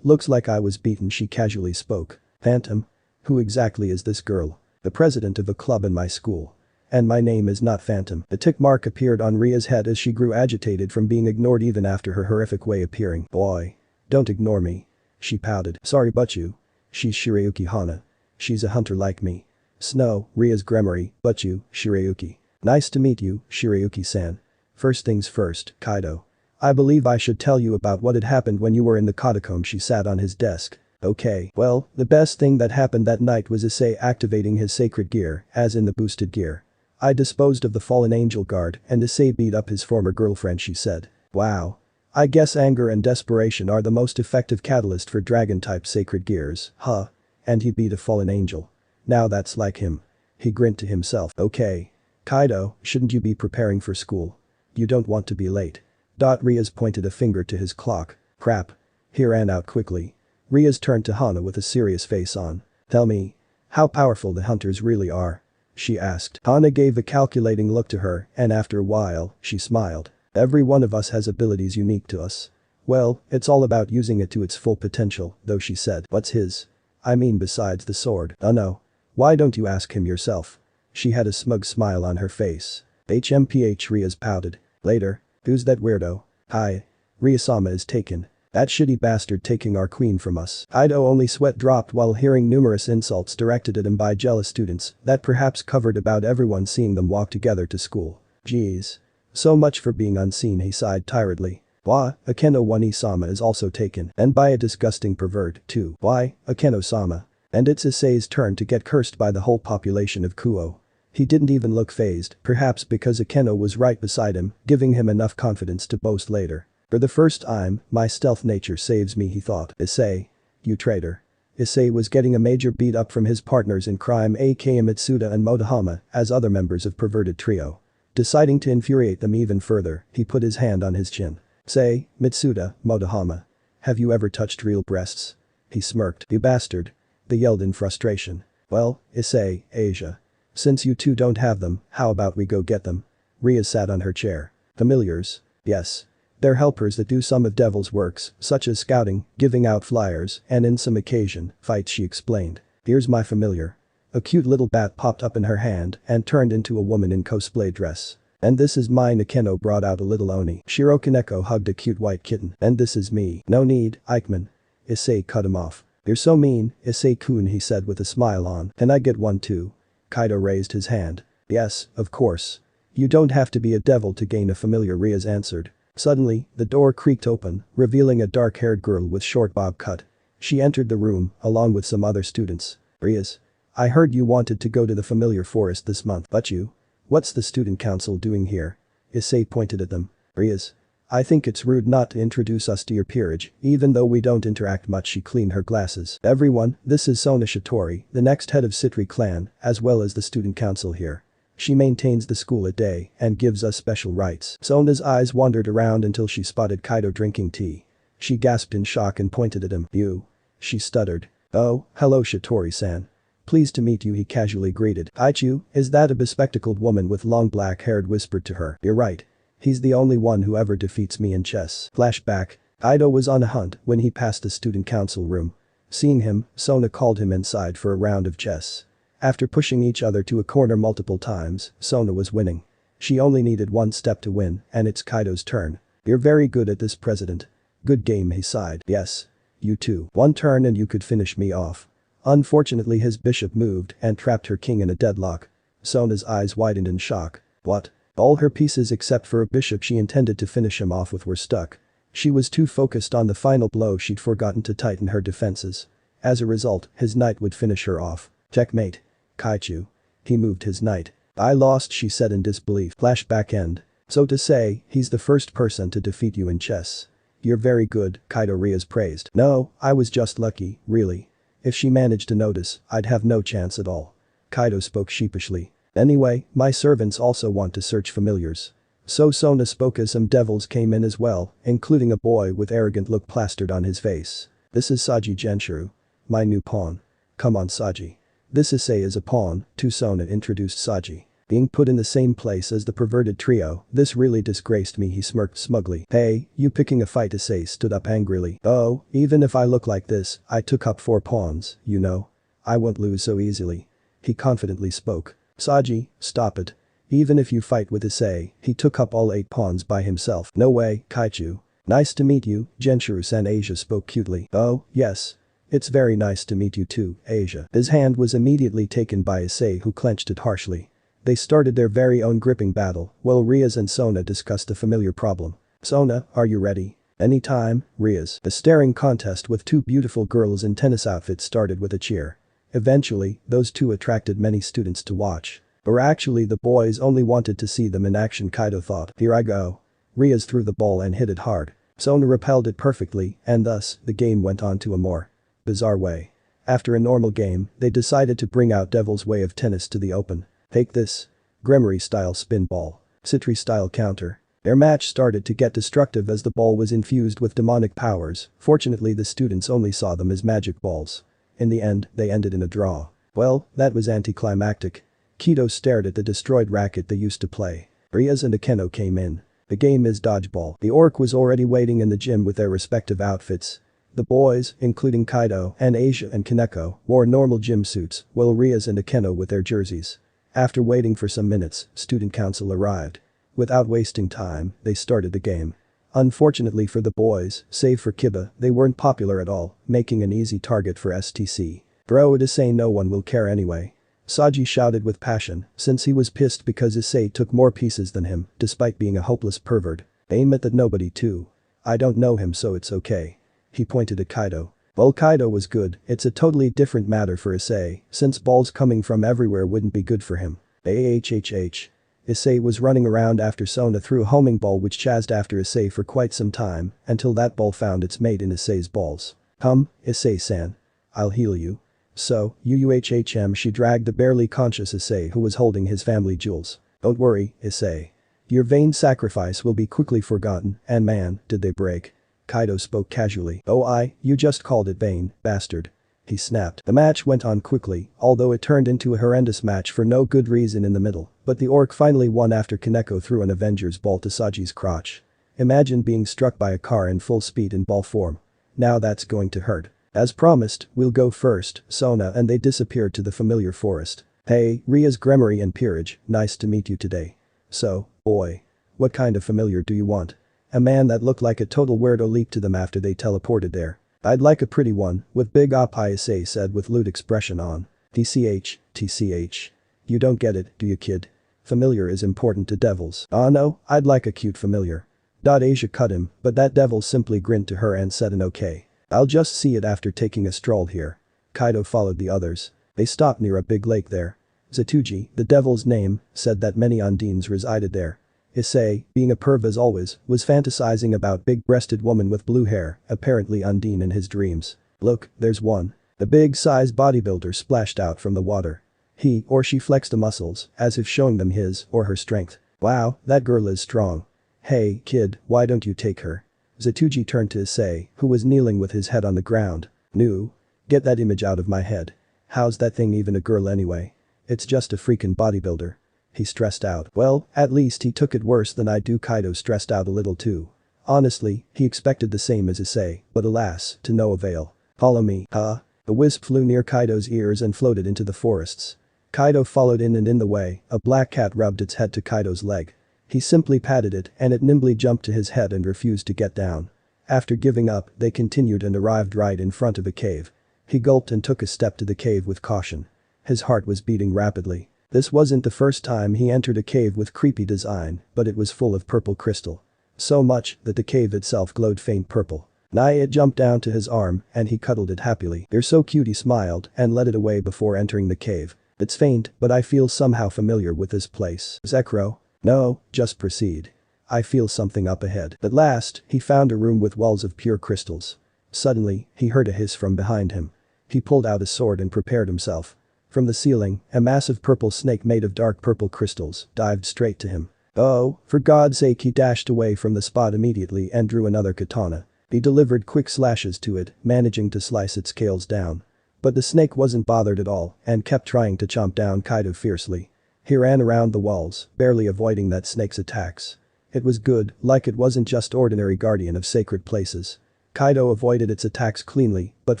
Looks like I was beaten, she casually spoke. Phantom? Who exactly is this girl? The president of a club in my school. And my name is not Phantom. A tick mark appeared on Ria's head as she grew agitated from being ignored even after her horrific way appearing. Boy. Don't ignore me. She pouted. Sorry but you. She's Shirayuki Hana. She's a hunter like me. Snow, Ria's Gremory, but you, Shirayuki. Nice to meet you, Shirayuki-san. First things first, Kaido. I believe I should tell you about what had happened when you were in the catacomb. She sat on his desk. Okay, well, the best thing that happened that night was Issei activating his sacred gear, as in the boosted gear. I disposed of the fallen angel guard and Issei beat up his former girlfriend, she said. Wow. I guess anger and desperation are the most effective catalyst for dragon-type sacred gears, huh? And he beat a fallen angel. Now that's like him. He grinned to himself. Okay. Kaido, shouldn't you be preparing for school? You don't want to be late. Rias pointed a finger to his clock. Crap. He ran out quickly. Rias turned to Hana with a serious face on. Tell me. How powerful the hunters really are? She asked. Hana gave a calculating look to her and after a while, she smiled. Every one of us has abilities unique to us. Well, it's all about using it to its full potential, though, she said. What's his? I mean besides the sword. No. Why don't you ask him yourself? She had a smug smile on her face. HMPH. Rias pouted. Later. Who's that weirdo? Hi. Ria-sama is taken. That shitty bastard taking our queen from us. Kaido only sweat dropped while hearing numerous insults directed at him by jealous students that perhaps covered about everyone seeing them walk together to school. Jeez. So much for being unseen, he sighed tiredly. Why, Akeno Wani-sama is also taken, and by a disgusting pervert, too. Why, Akeno-sama. And it's Issei's turn to get cursed by the whole population of Kuo. He didn't even look fazed, perhaps because Akeno was right beside him, giving him enough confidence to boast later. For the first time, my stealth nature saves me, he thought. Issei. You traitor. Issei was getting a major beat up from his partners in crime, aka Mitsuda and Motohama, as other members of perverted trio. Deciding to infuriate them even further, he put his hand on his chin. Say, Mitsuda, Motohama. Have you ever touched real breasts? He smirked. You bastard. They yelled in frustration. Well, Issei, Asia. Since you two don't have them, how about we go get them? Ria sat on her chair. Familiars? Yes. They're helpers that do some of Devil's works, such as scouting, giving out flyers, and in some occasion, fights, she explained. Here's my familiar. A cute little bat popped up in her hand and turned into a woman in cosplay dress. And this is mine. Akeno brought out a little Oni. Kaneko hugged a cute white kitten. And this is me. No need, Eichmann. Issei cut him off. You're so mean, Issei-kun, he said with a smile on. Can I get one too? Kaido raised his hand. Yes, of course. You don't have to be a devil to gain a familiar, Rias answered. Suddenly, the door creaked open, revealing a dark-haired girl with short bob cut. She entered the room, along with some other students. Rias. I heard you wanted to go to the familiar forest this month, but you? What's the student council doing here? Issei pointed at them. Rias. I think it's rude not to introduce us to your peerage, even though we don't interact much. She cleaned her glasses. Everyone, this is Sona Shitori, the next head of Citri clan, as well as the student council here. She maintains the school at day and gives us special rights. Sona's eyes wandered around until she spotted Kaido drinking tea. She gasped in shock and pointed at him. You? She stuttered. Oh, hello Shitori-san. Pleased to meet you, he casually greeted. Aichu, is that a bespectacled woman with long black hair whispered to her. You're right. He's the only one who ever defeats me in chess. Flashback. Kaido was on a hunt when he passed the student council room. Seeing him, Sona called him inside for a round of chess. After pushing each other to a corner multiple times, Sona was winning. She only needed one step to win, and it's Kaido's turn. You're very good at this, President. Good game, he sighed. Yes. You too. One turn and you could finish me off. Unfortunately, his bishop moved and trapped her king in a deadlock. Sona's eyes widened in shock. What? All her pieces except for a bishop she intended to finish him off with were stuck. She was too focused on the final blow she'd forgotten to tighten her defenses. As a result, his knight would finish her off. Checkmate. Kaichu. He moved his knight. I lost, she said in disbelief. Flashback end. So to say, he's the first person to defeat you in chess. You're very good, Kaido Rias praised. No, I was just lucky, really. If she managed to notice, I'd have no chance at all. Kaido spoke sheepishly. Anyway, my servants also want to search familiars. So Sona spoke as some devils came in as well, including a boy with arrogant look plastered on his face. This is Saji Genshiro. My new pawn. Come on Saji. This Issei is a pawn, too. Sona introduced Saji. Being put in the same place as the perverted trio, this really disgraced me, he smirked smugly. Hey, you picking a fight? Issei stood up angrily. Oh, even if I look like this, I took up 4 pawns, you know. I won't lose so easily. He confidently spoke. Saji, stop it. Even if you fight with Issei, he took up all 8 pawns by himself. No way, Kaichu. Nice to meet you, Genshiro-san. Asia spoke cutely. Oh, yes. It's very nice to meet you too, Asia. His hand was immediately taken by Issei, who clenched it harshly. They started their very own gripping battle, while Rias and Sona discussed a familiar problem. Sona, are you ready? Anytime, Rias. The staring contest with 2 beautiful girls in tennis outfits started with a cheer. Eventually, those 2 attracted many students to watch. Or actually the boys only wanted to see them in action. Kaido thought. Here I go. Rias threw the ball and hit it hard. Sona repelled it perfectly, and thus, the game went on to a more bizarre way. After a normal game, they decided to bring out Devil's Way of tennis to the open. Take this. Gremory-style spin ball. Citri-style counter. Their match started to get destructive as the ball was infused with demonic powers. Fortunately, the students only saw them as magic balls. In the end, they ended in a draw. Well, that was anticlimactic. Kido stared at the destroyed racket they used to play. Rias and Akeno came in. The game is dodgeball. The orc was already waiting in the gym with their respective outfits. The boys, including Kaido and Asia and Kaneko, wore normal gym suits, while Rias and Akeno with their jerseys. After waiting for some minutes, student council arrived. Without wasting time, they started the game. Unfortunately for the boys, save for Kiba, they weren't popular at all, making an easy target for STC. Bro, it is saying no one will care anyway. Saji shouted with passion, since he was pissed because Issei took more pieces than him, despite being a hopeless pervert. Aim at that nobody too. I don't know him, so it's okay. He pointed at Kaido. Well, Kaido was good, it's a totally different matter for Issei, since balls coming from everywhere wouldn't be good for him. Ahhh. Issei was running around after Sona threw a homing ball which chased after Issei for quite some time, until that ball found its mate in Issei's balls. Issei-san. I'll heal you. So, UUHHM. She dragged the barely conscious Issei who was holding his family jewels. Don't worry, Issei. Your vain sacrifice will be quickly forgotten, and man, did they break. Kaido spoke casually. Oh, you just called it vain, bastard. He snapped. The match went on quickly, although it turned into a horrendous match for no good reason in the middle, but the orc finally won after Kaneko threw an Avenger's ball to Saji's crotch. Imagine being struck by a car in full speed in ball form. Now that's going to hurt. As promised, we'll go first, Sona, and they disappeared to the familiar forest. Hey, Rias, Gremory and Peerage, nice to meet you today. So, Boy. What kind of familiar do you want? A man that looked like a total weirdo leaped to them after they teleported there. I'd like a pretty one, with big op, Issei said with lewd expression on. TCH. You don't get it, do you, kid? Familiar is important to devils. Ah no, I'd like a cute familiar. Asia cut him, but that devil simply grinned to her and said an okay. I'll just see it after taking a stroll here. Kaido followed the others. They stopped near a big lake there. Zatuji, the devil's name, said that many Undines resided there. Issei, being a perv as always, was fantasizing about big-breasted woman with blue hair, apparently Undine in his dreams. Look, there's one. The big-sized bodybuilder splashed out from the water. He or she flexed the muscles, as if showing them his or her strength. Wow, that girl is strong. Hey, kid, why don't you take her? Zatuji turned to Issei, who was kneeling with his head on the ground. No. Get that image out of my head. How's that thing even a girl anyway? It's just a freaking bodybuilder. He stressed out. Well, at least he took it worse than I do. Kaido stressed out a little too. Honestly, he expected the same as Issei, but alas, to no avail. Follow me, huh? The wisp flew near Kaido's ears and floated into the forests. Kaido followed in, and in the way, a black cat rubbed its head to Kaido's leg. He simply patted it and it nimbly jumped to his head and refused to get down. After giving up, they continued and arrived right in front of a cave. He gulped and took a step to the cave with caution. His heart was beating rapidly. This wasn't the first time he entered a cave with creepy design, but it was full of purple crystal. So much that the cave itself glowed faint purple. It jumped down to his arm and he cuddled it happily. You're so cute, he smiled and led it away before entering the cave. It's faint, but I feel somehow familiar with this place. Zekro? No, just proceed. I feel something up ahead. At last, he found a room with walls of pure crystals. Suddenly, he heard a hiss from behind him. He pulled out a sword and prepared himself. From the ceiling, a massive purple snake made of dark purple crystals dived straight to him. Oh, for God's sake, he dashed away from the spot immediately and drew another katana. He delivered quick slashes to it, managing to slice its scales down. But the snake wasn't bothered at all and kept trying to chomp down Kaido fiercely. He ran around the walls, barely avoiding that snake's attacks. It was good, like it wasn't just ordinary guardian of sacred places. Kaido avoided its attacks cleanly, but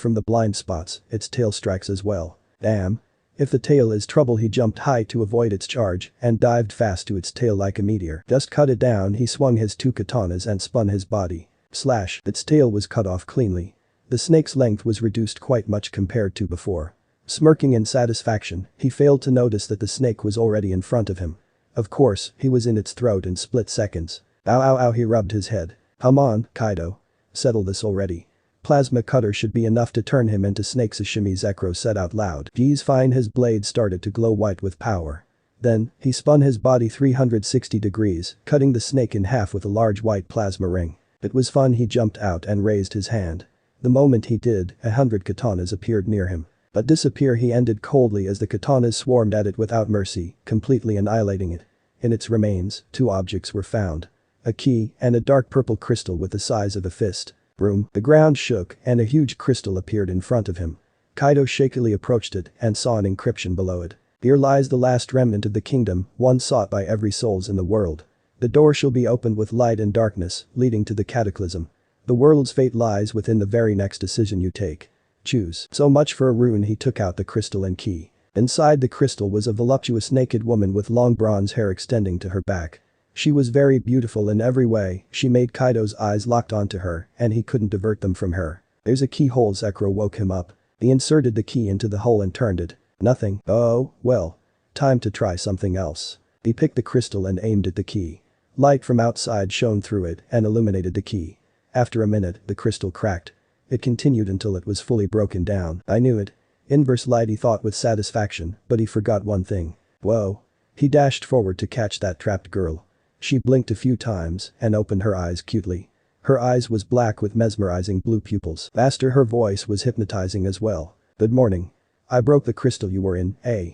from the blind spots, its tail strikes as well. Damn. If the tail is trouble, he jumped high to avoid its charge and dived fast to its tail like a meteor. Just cut it down, he swung his two katanas and spun his body. Slash, its tail was cut off cleanly. The snake's length was reduced quite much compared to before. Smirking in satisfaction, he failed to notice that the snake was already in front of him. Of course, he was in its throat in split seconds. Ow ow ow, he rubbed his head. Come on, Kaido. Settle this already. Plasma cutter should be enough to turn him into snake sashimi, Zekro said out loud. Geez, fine. His blade started to glow white with power. Then, he spun his body 360 degrees, cutting the snake in half with a large white plasma ring. It was fun. He jumped out and raised his hand. The moment he did, 100 katanas appeared near him. But disappear he ended coldly as the katanas swarmed at it without mercy, completely annihilating it. In its remains, two objects were found. A key and a dark purple crystal with the size of a fist. Boom. The ground shook and a huge crystal appeared in front of him. Kaido shakily approached it and saw an encryption below it. Here lies the last remnant of the kingdom, one sought by every souls in the world. The door shall be opened with light and darkness, leading to the cataclysm. The world's fate lies within the very next decision you take. Choose. So much for a rune. He took out the crystal and key. Inside the crystal was a voluptuous naked woman with long bronze hair extending to her back. She was very beautiful in every way. She made Kaido's eyes locked onto her and he couldn't divert them from her. There's a keyhole. Zekro woke him up. He inserted the key into the hole and turned it. Nothing. Oh, well. Time to try something else. He picked the crystal and aimed at the key. Light from outside shone through it and illuminated the key. After a minute, the crystal cracked. It continued until it was fully broken down. I knew it. Inverse light, he thought with satisfaction, but he forgot one thing. Whoa. He dashed forward to catch that trapped girl. She blinked a few times and opened her eyes cutely. Her eyes was black with mesmerizing blue pupils. Faster, her voice was hypnotizing as well. Good morning. I broke the crystal you were in, eh?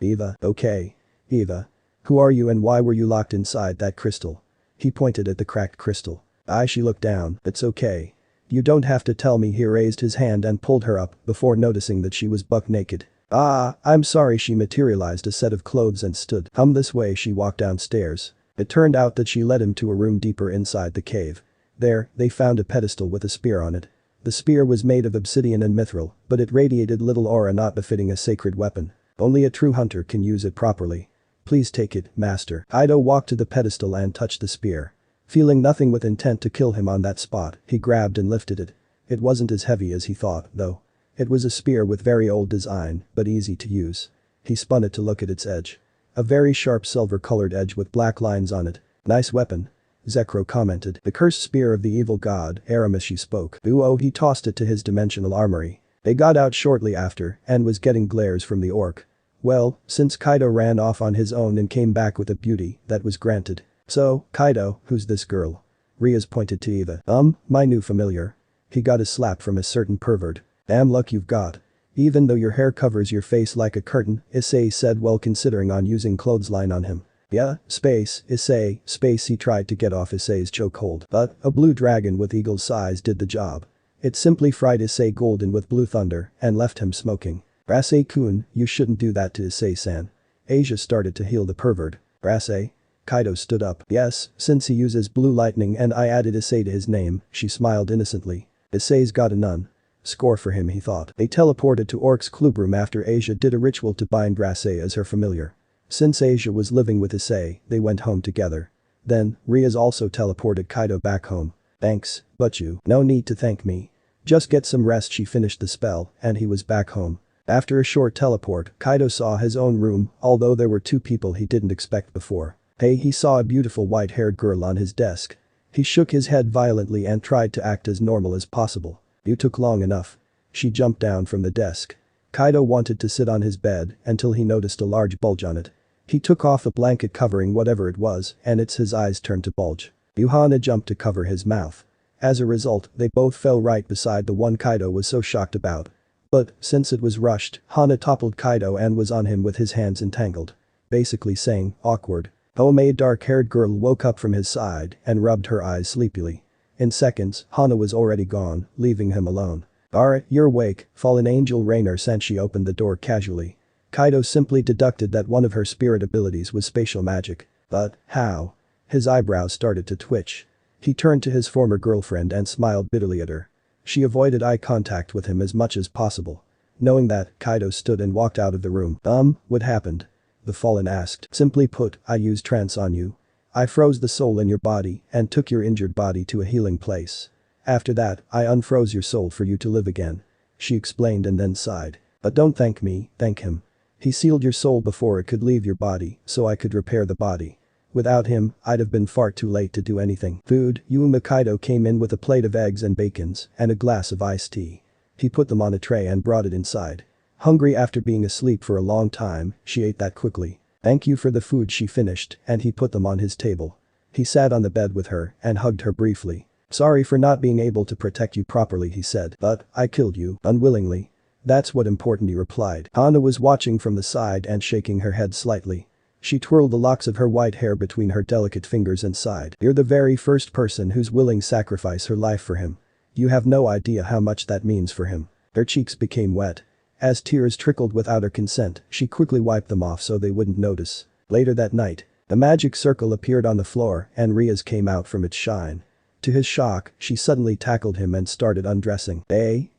Eva. Okay. Eva. Who are you and why were you locked inside that crystal? He pointed at the cracked crystal. She looked down. It's okay. You don't have to tell me. He raised his hand and pulled her up before noticing that she was buck naked. I'm sorry. She materialized a set of clothes and stood. Come this way. She walked downstairs. It turned out that she led him to a room deeper inside the cave. There, they found a pedestal with a spear on it. The spear was made of obsidian and mithril, but it radiated little aura, not befitting a sacred weapon. Only a true hunter can use it properly. please take it, master. Hyoudou walked to the pedestal and touched the spear. Feeling nothing with intent to kill him on that spot, he grabbed and lifted it. It wasn't as heavy as he thought, though. It was a spear with very old design, but easy to use. He spun it to look at its edge. A very sharp silver-colored edge with black lines on it. Nice weapon. Zekro commented. The cursed spear of the evil god, harem. She spoke. He tossed it to his dimensional armory. They got out shortly after and was getting glares from the orc. Well, since Hyoudou ran off on his own and came back with a beauty, that was granted. So, Hyoudou, who's this girl? Riaz pointed to Eva. My new familiar. He got a slap from a certain pervert. Damn luck you've got. Even though your hair covers your face like a curtain, Issei said while considering on using clothesline on him. Yeah, space, Issei, space. He tried to get off Issei's chokehold, but a blue dragon with eagle's size did the job. It simply fried Issei golden with blue thunder and left him smoking. Brasse-kun, you shouldn't do that to Issei-san. Asia started to heal the pervert. Brasse? Hyoudou stood up. Yes, since he uses blue lightning and I added Issei to his name, she smiled innocently. Issei's got a none. Score for him, he thought. They teleported to Orc's clubroom after Asia did a ritual to bind Brasse as her familiar. Since Asia was living with Issei, they went home together. Then, Riaz also teleported Hyoudou back home. Thanks, but you. No need to thank me. Just get some rest. She finished the spell, and he was back home. After a short teleport, Hyoudou saw his own room, although there were two people he didn't expect before. Hey, he saw a beautiful white-haired girl on his desk. He shook his head violently and tried to act as normal as possible. You took long enough. She jumped down from the desk. Hyoudou wanted to sit on his bed until he noticed a large bulge on it. He took off a blanket covering whatever it was, and his eyes turned to bulge. Hana jumped to cover his mouth. As a result, they both fell right beside the one Hyoudou was so shocked about. But, since it was rushed, Hana toppled Hyoudou and was on him with his hands entangled. Basically saying, awkward. A dark-haired girl woke up from his side and rubbed her eyes sleepily. In seconds, Hana was already gone, leaving him alone. Alright, you're awake, fallen angel Rainer sent. She opened the door casually. Hyoudou simply deducted that one of her spirit abilities was spatial magic. But, how? His eyebrows started to twitch. He turned to his former girlfriend and smiled bitterly at her. She avoided eye contact with him as much as possible. Knowing that, Hyoudou stood and walked out of the room. What happened? The fallen asked. Simply put, I used trance on you. I froze the soul in your body and took your injured body to a healing place. After that, I unfroze your soul for you to live again. She explained and then sighed. But don't thank me, thank him. He sealed your soul before it could leave your body, so I could repair the body. Without him, I'd have been far too late to do anything. Food. Hyoudou came in with a plate of eggs and bacons and a glass of iced tea. He put them on a tray and brought it inside. Hungry after being asleep for a long time, she ate that quickly. Thank you for the food, she finished, and he put them on his table. He sat on the bed with her and hugged her briefly. Sorry for not being able to protect you properly, he said, but I killed you, unwillingly. That's what important, he replied. Hana was watching from the side and shaking her head slightly. She twirled the locks of her white hair between her delicate fingers and sighed. You're the very first person who's willing to sacrifice her life for him. You have no idea how much that means for him. Her cheeks became wet. As tears trickled without her consent, she quickly wiped them off so they wouldn't notice. Later that night, the magic circle appeared on the floor and Riaz came out from its shine. To his shock, she suddenly tackled him and started undressing. He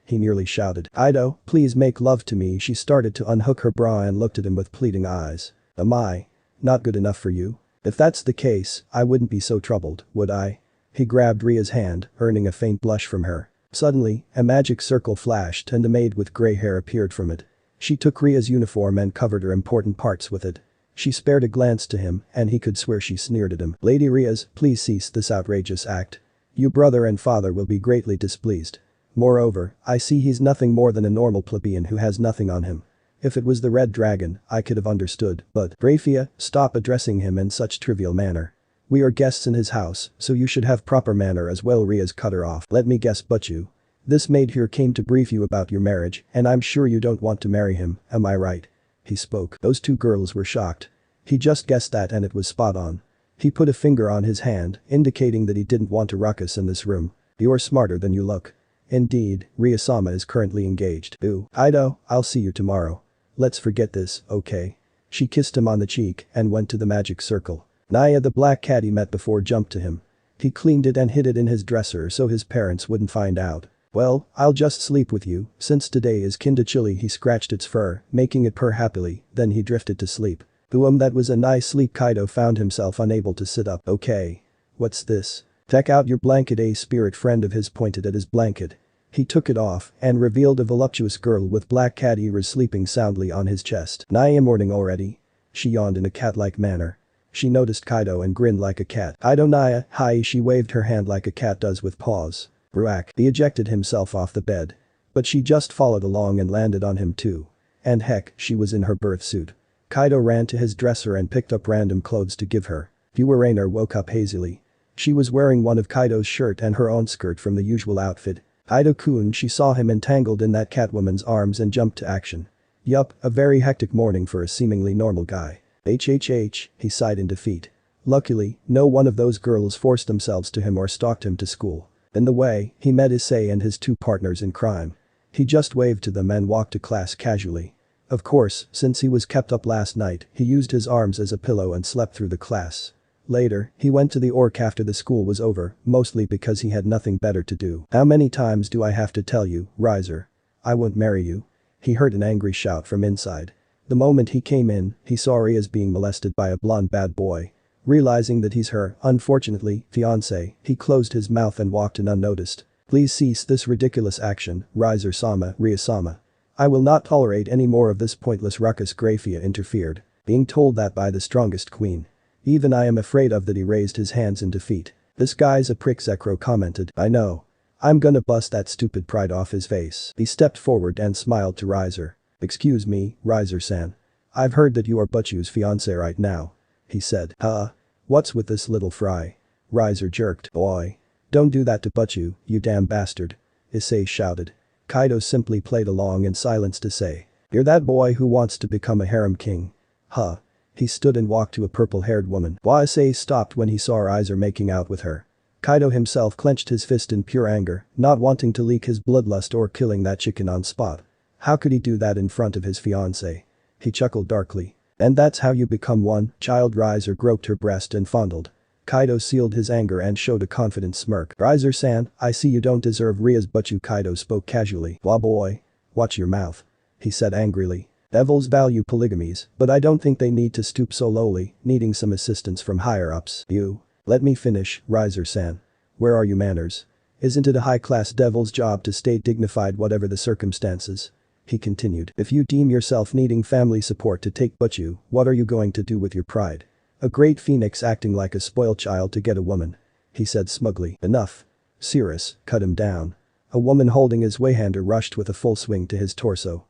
nearly shouted. Hyoudou, please make love to me. She started to unhook her bra and looked at him with pleading eyes. Am I not good enough for you? If that's the case, I wouldn't be so troubled, would I? He grabbed Ria's hand, earning a faint blush from her. Suddenly, a magic circle flashed and a maid with grey hair appeared from it. She took Ria's uniform and covered her important parts with it. She spared a glance to him and he could swear she sneered at him. Lady Riaz, please cease this outrageous act. Your brother and father will be greatly displeased. Moreover, I see he's nothing more than a normal plebeian who has nothing on him. If it was the Red Dragon, I could have understood, but Rafia, stop addressing him in such trivial manner. We are guests in his house, so you should have proper manner as well. Riaz cut her off. Let me guess, but you. This maid here came to brief you about your marriage and I'm sure you don't want to marry him, am I right? He spoke. Those two girls were shocked. He just guessed that and it was spot on. He put a finger on his hand, indicating that he didn't want a ruckus in this room. You're smarter than you look. Indeed, Ria-sama is currently engaged. Hyoudou, I'll see you tomorrow. Let's forget this, okay? She kissed him on the cheek and went to the magic circle. Naya the black cat he met before jumped to him. He cleaned it and hid it in his dresser so his parents wouldn't find out. Well, I'll just sleep with you, since today is kinda chilly. He scratched its fur, making it purr happily, then he drifted to sleep. That was a nice sleep. Kaido found himself unable to sit up. Okay. What's this? Take out your blanket. A spirit friend of his pointed at his blanket. He took it off and revealed a voluptuous girl with black cat ears sleeping soundly on his chest. Nigh morning already? She yawned in a cat-like manner. She noticed Kaido and grinned like a cat. Kaido Naya, hi. She waved her hand like a cat does with paws. Ruak. He ejected himself off the bed. But she just followed along and landed on him too. And heck, she was in her birth suit. Kaido ran to his dresser and picked up random clothes to give her. Rainer woke up hazily. She was wearing one of Kaido's shirt and her own skirt from the usual outfit. Kaido-kun, she saw him entangled in that Catwoman's arms and jumped to action. Yup, a very hectic morning for a seemingly normal guy. HHH, he sighed in defeat. Luckily, no one of those girls forced themselves to him or stalked him to school. In the way, he met Issei and his two partners in crime. He just waved to them and walked to class casually. Of course, since he was kept up last night, he used his arms as a pillow and slept through the class. Later, he went to the orc after the school was over, mostly because he had nothing better to do. How many times do I have to tell you, Riser? I won't marry you. He heard an angry shout from inside. The moment he came in, he saw Ria's being molested by a blonde bad boy. Realizing that he's her, unfortunately, fiancé, he closed his mouth and walked in unnoticed. Please cease this ridiculous action, Riser-sama, Ria-sama. I will not tolerate any more of this pointless ruckus. Grafia interfered, being told that by the strongest queen. Even I am afraid of that. He raised his hands in defeat. This guy's a prick, Zekro commented. I know. I'm gonna bust that stupid pride off his face. He stepped forward and smiled to Riser. Excuse me, Riser-san. I've heard that you are Butchu's fiancé right now. He said. Huh? What's with this little fry? Riser jerked. Boy. Don't do that to Butchu, you damn bastard. Issei shouted. Kaido simply played along in silence to say. You're that boy who wants to become a harem king. Huh? He stood and walked to a purple-haired woman. Issei stopped when he saw Riser making out with her. Kaido himself clenched his fist in pure anger, not wanting to leak his bloodlust or killing that chicken on spot. How could he do that in front of his fiancée? He chuckled darkly. And that's how you become one, child. Riser groped her breast and fondled. Kaido sealed his anger and showed a confident smirk. Riser-san, I see you don't deserve Ria's Butchu. Kaido spoke casually. Wah boy. Watch your mouth. He said angrily. Devils value polygamies, but I don't think they need to stoop so lowly, needing some assistance from higher-ups. You. Let me finish, Riser-san. Where are your manners? Isn't it a high-class devil's job to stay dignified whatever the circumstances? He continued. If you deem yourself needing family support to take Butchu, what are you going to do with your pride? A great phoenix acting like a spoiled child to get a woman. He said smugly. Enough. Cirrus, cut him down. A woman holding his wayhander rushed with a full swing to his torso.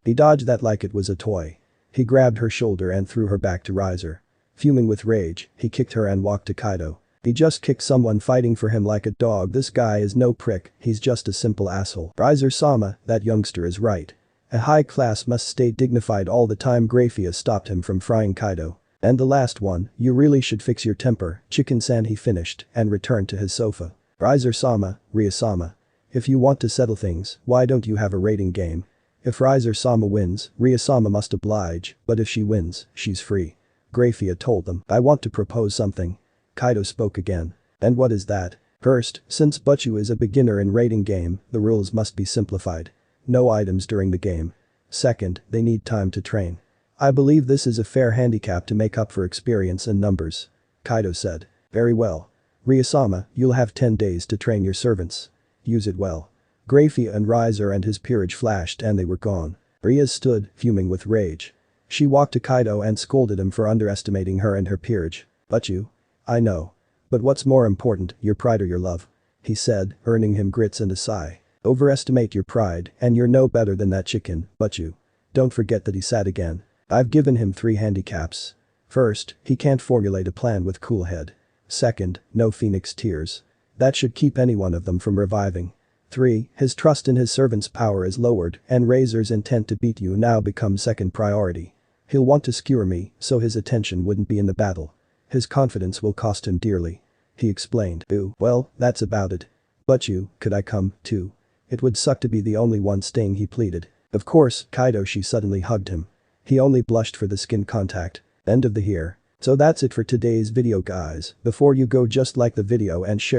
He dodged that like it was a toy. He grabbed her shoulder and threw her back to Riser. Fuming with rage, he kicked her and walked to Kaido. He just kicked someone fighting for him like a dog. This guy is no prick, he's just a simple asshole. Riser-sama, that youngster is right. A high class must stay dignified all the time. Grafia stopped him from frying Kaido. And the last one, you really should fix your temper, Chicken-san. He finished and returned to his sofa. Riser-sama, Ria-sama. If you want to settle things, why don't you have a rating game? If Riser-sama wins, Ria-sama must oblige, but if she wins, she's free. Grafia told them. I want to propose something. Kaido spoke again. And what is that? First, since Butchu is a beginner in rating game, the rules must be simplified. No items during the game. Second, they need time to train. I believe this is a fair handicap to make up for experience and numbers. Kaido said. Very well. Ria-sama, you'll have 10 days to train your servants. Use it well. Grafia and Riser and his peerage flashed and they were gone. Ria stood, fuming with rage. She walked to Kaido and scolded him for underestimating her and her peerage. Butchu? I know. But what's more important, your pride or your love? He said, earning him grits and a sigh. Overestimate your pride and you're no better than that chicken, Butchu. Don't forget that he said again. I've given him 3 handicaps. First, he can't formulate a plan with cool head. Second, no phoenix tears. That should keep any one of them from reviving. 3. His trust in his servant's power is lowered and Razor's intent to beat you now becomes second priority. He'll want to skewer me, so his attention wouldn't be in the battle. His confidence will cost him dearly. He explained. Ooh, well, that's about it. Butchu, could I come, too? It would suck to be the only one staying, he pleaded. Of course, Kaido. She suddenly hugged him. He only blushed for the skin contact. End of the here. So that's it for today's video guys. Before you go, just like the video and share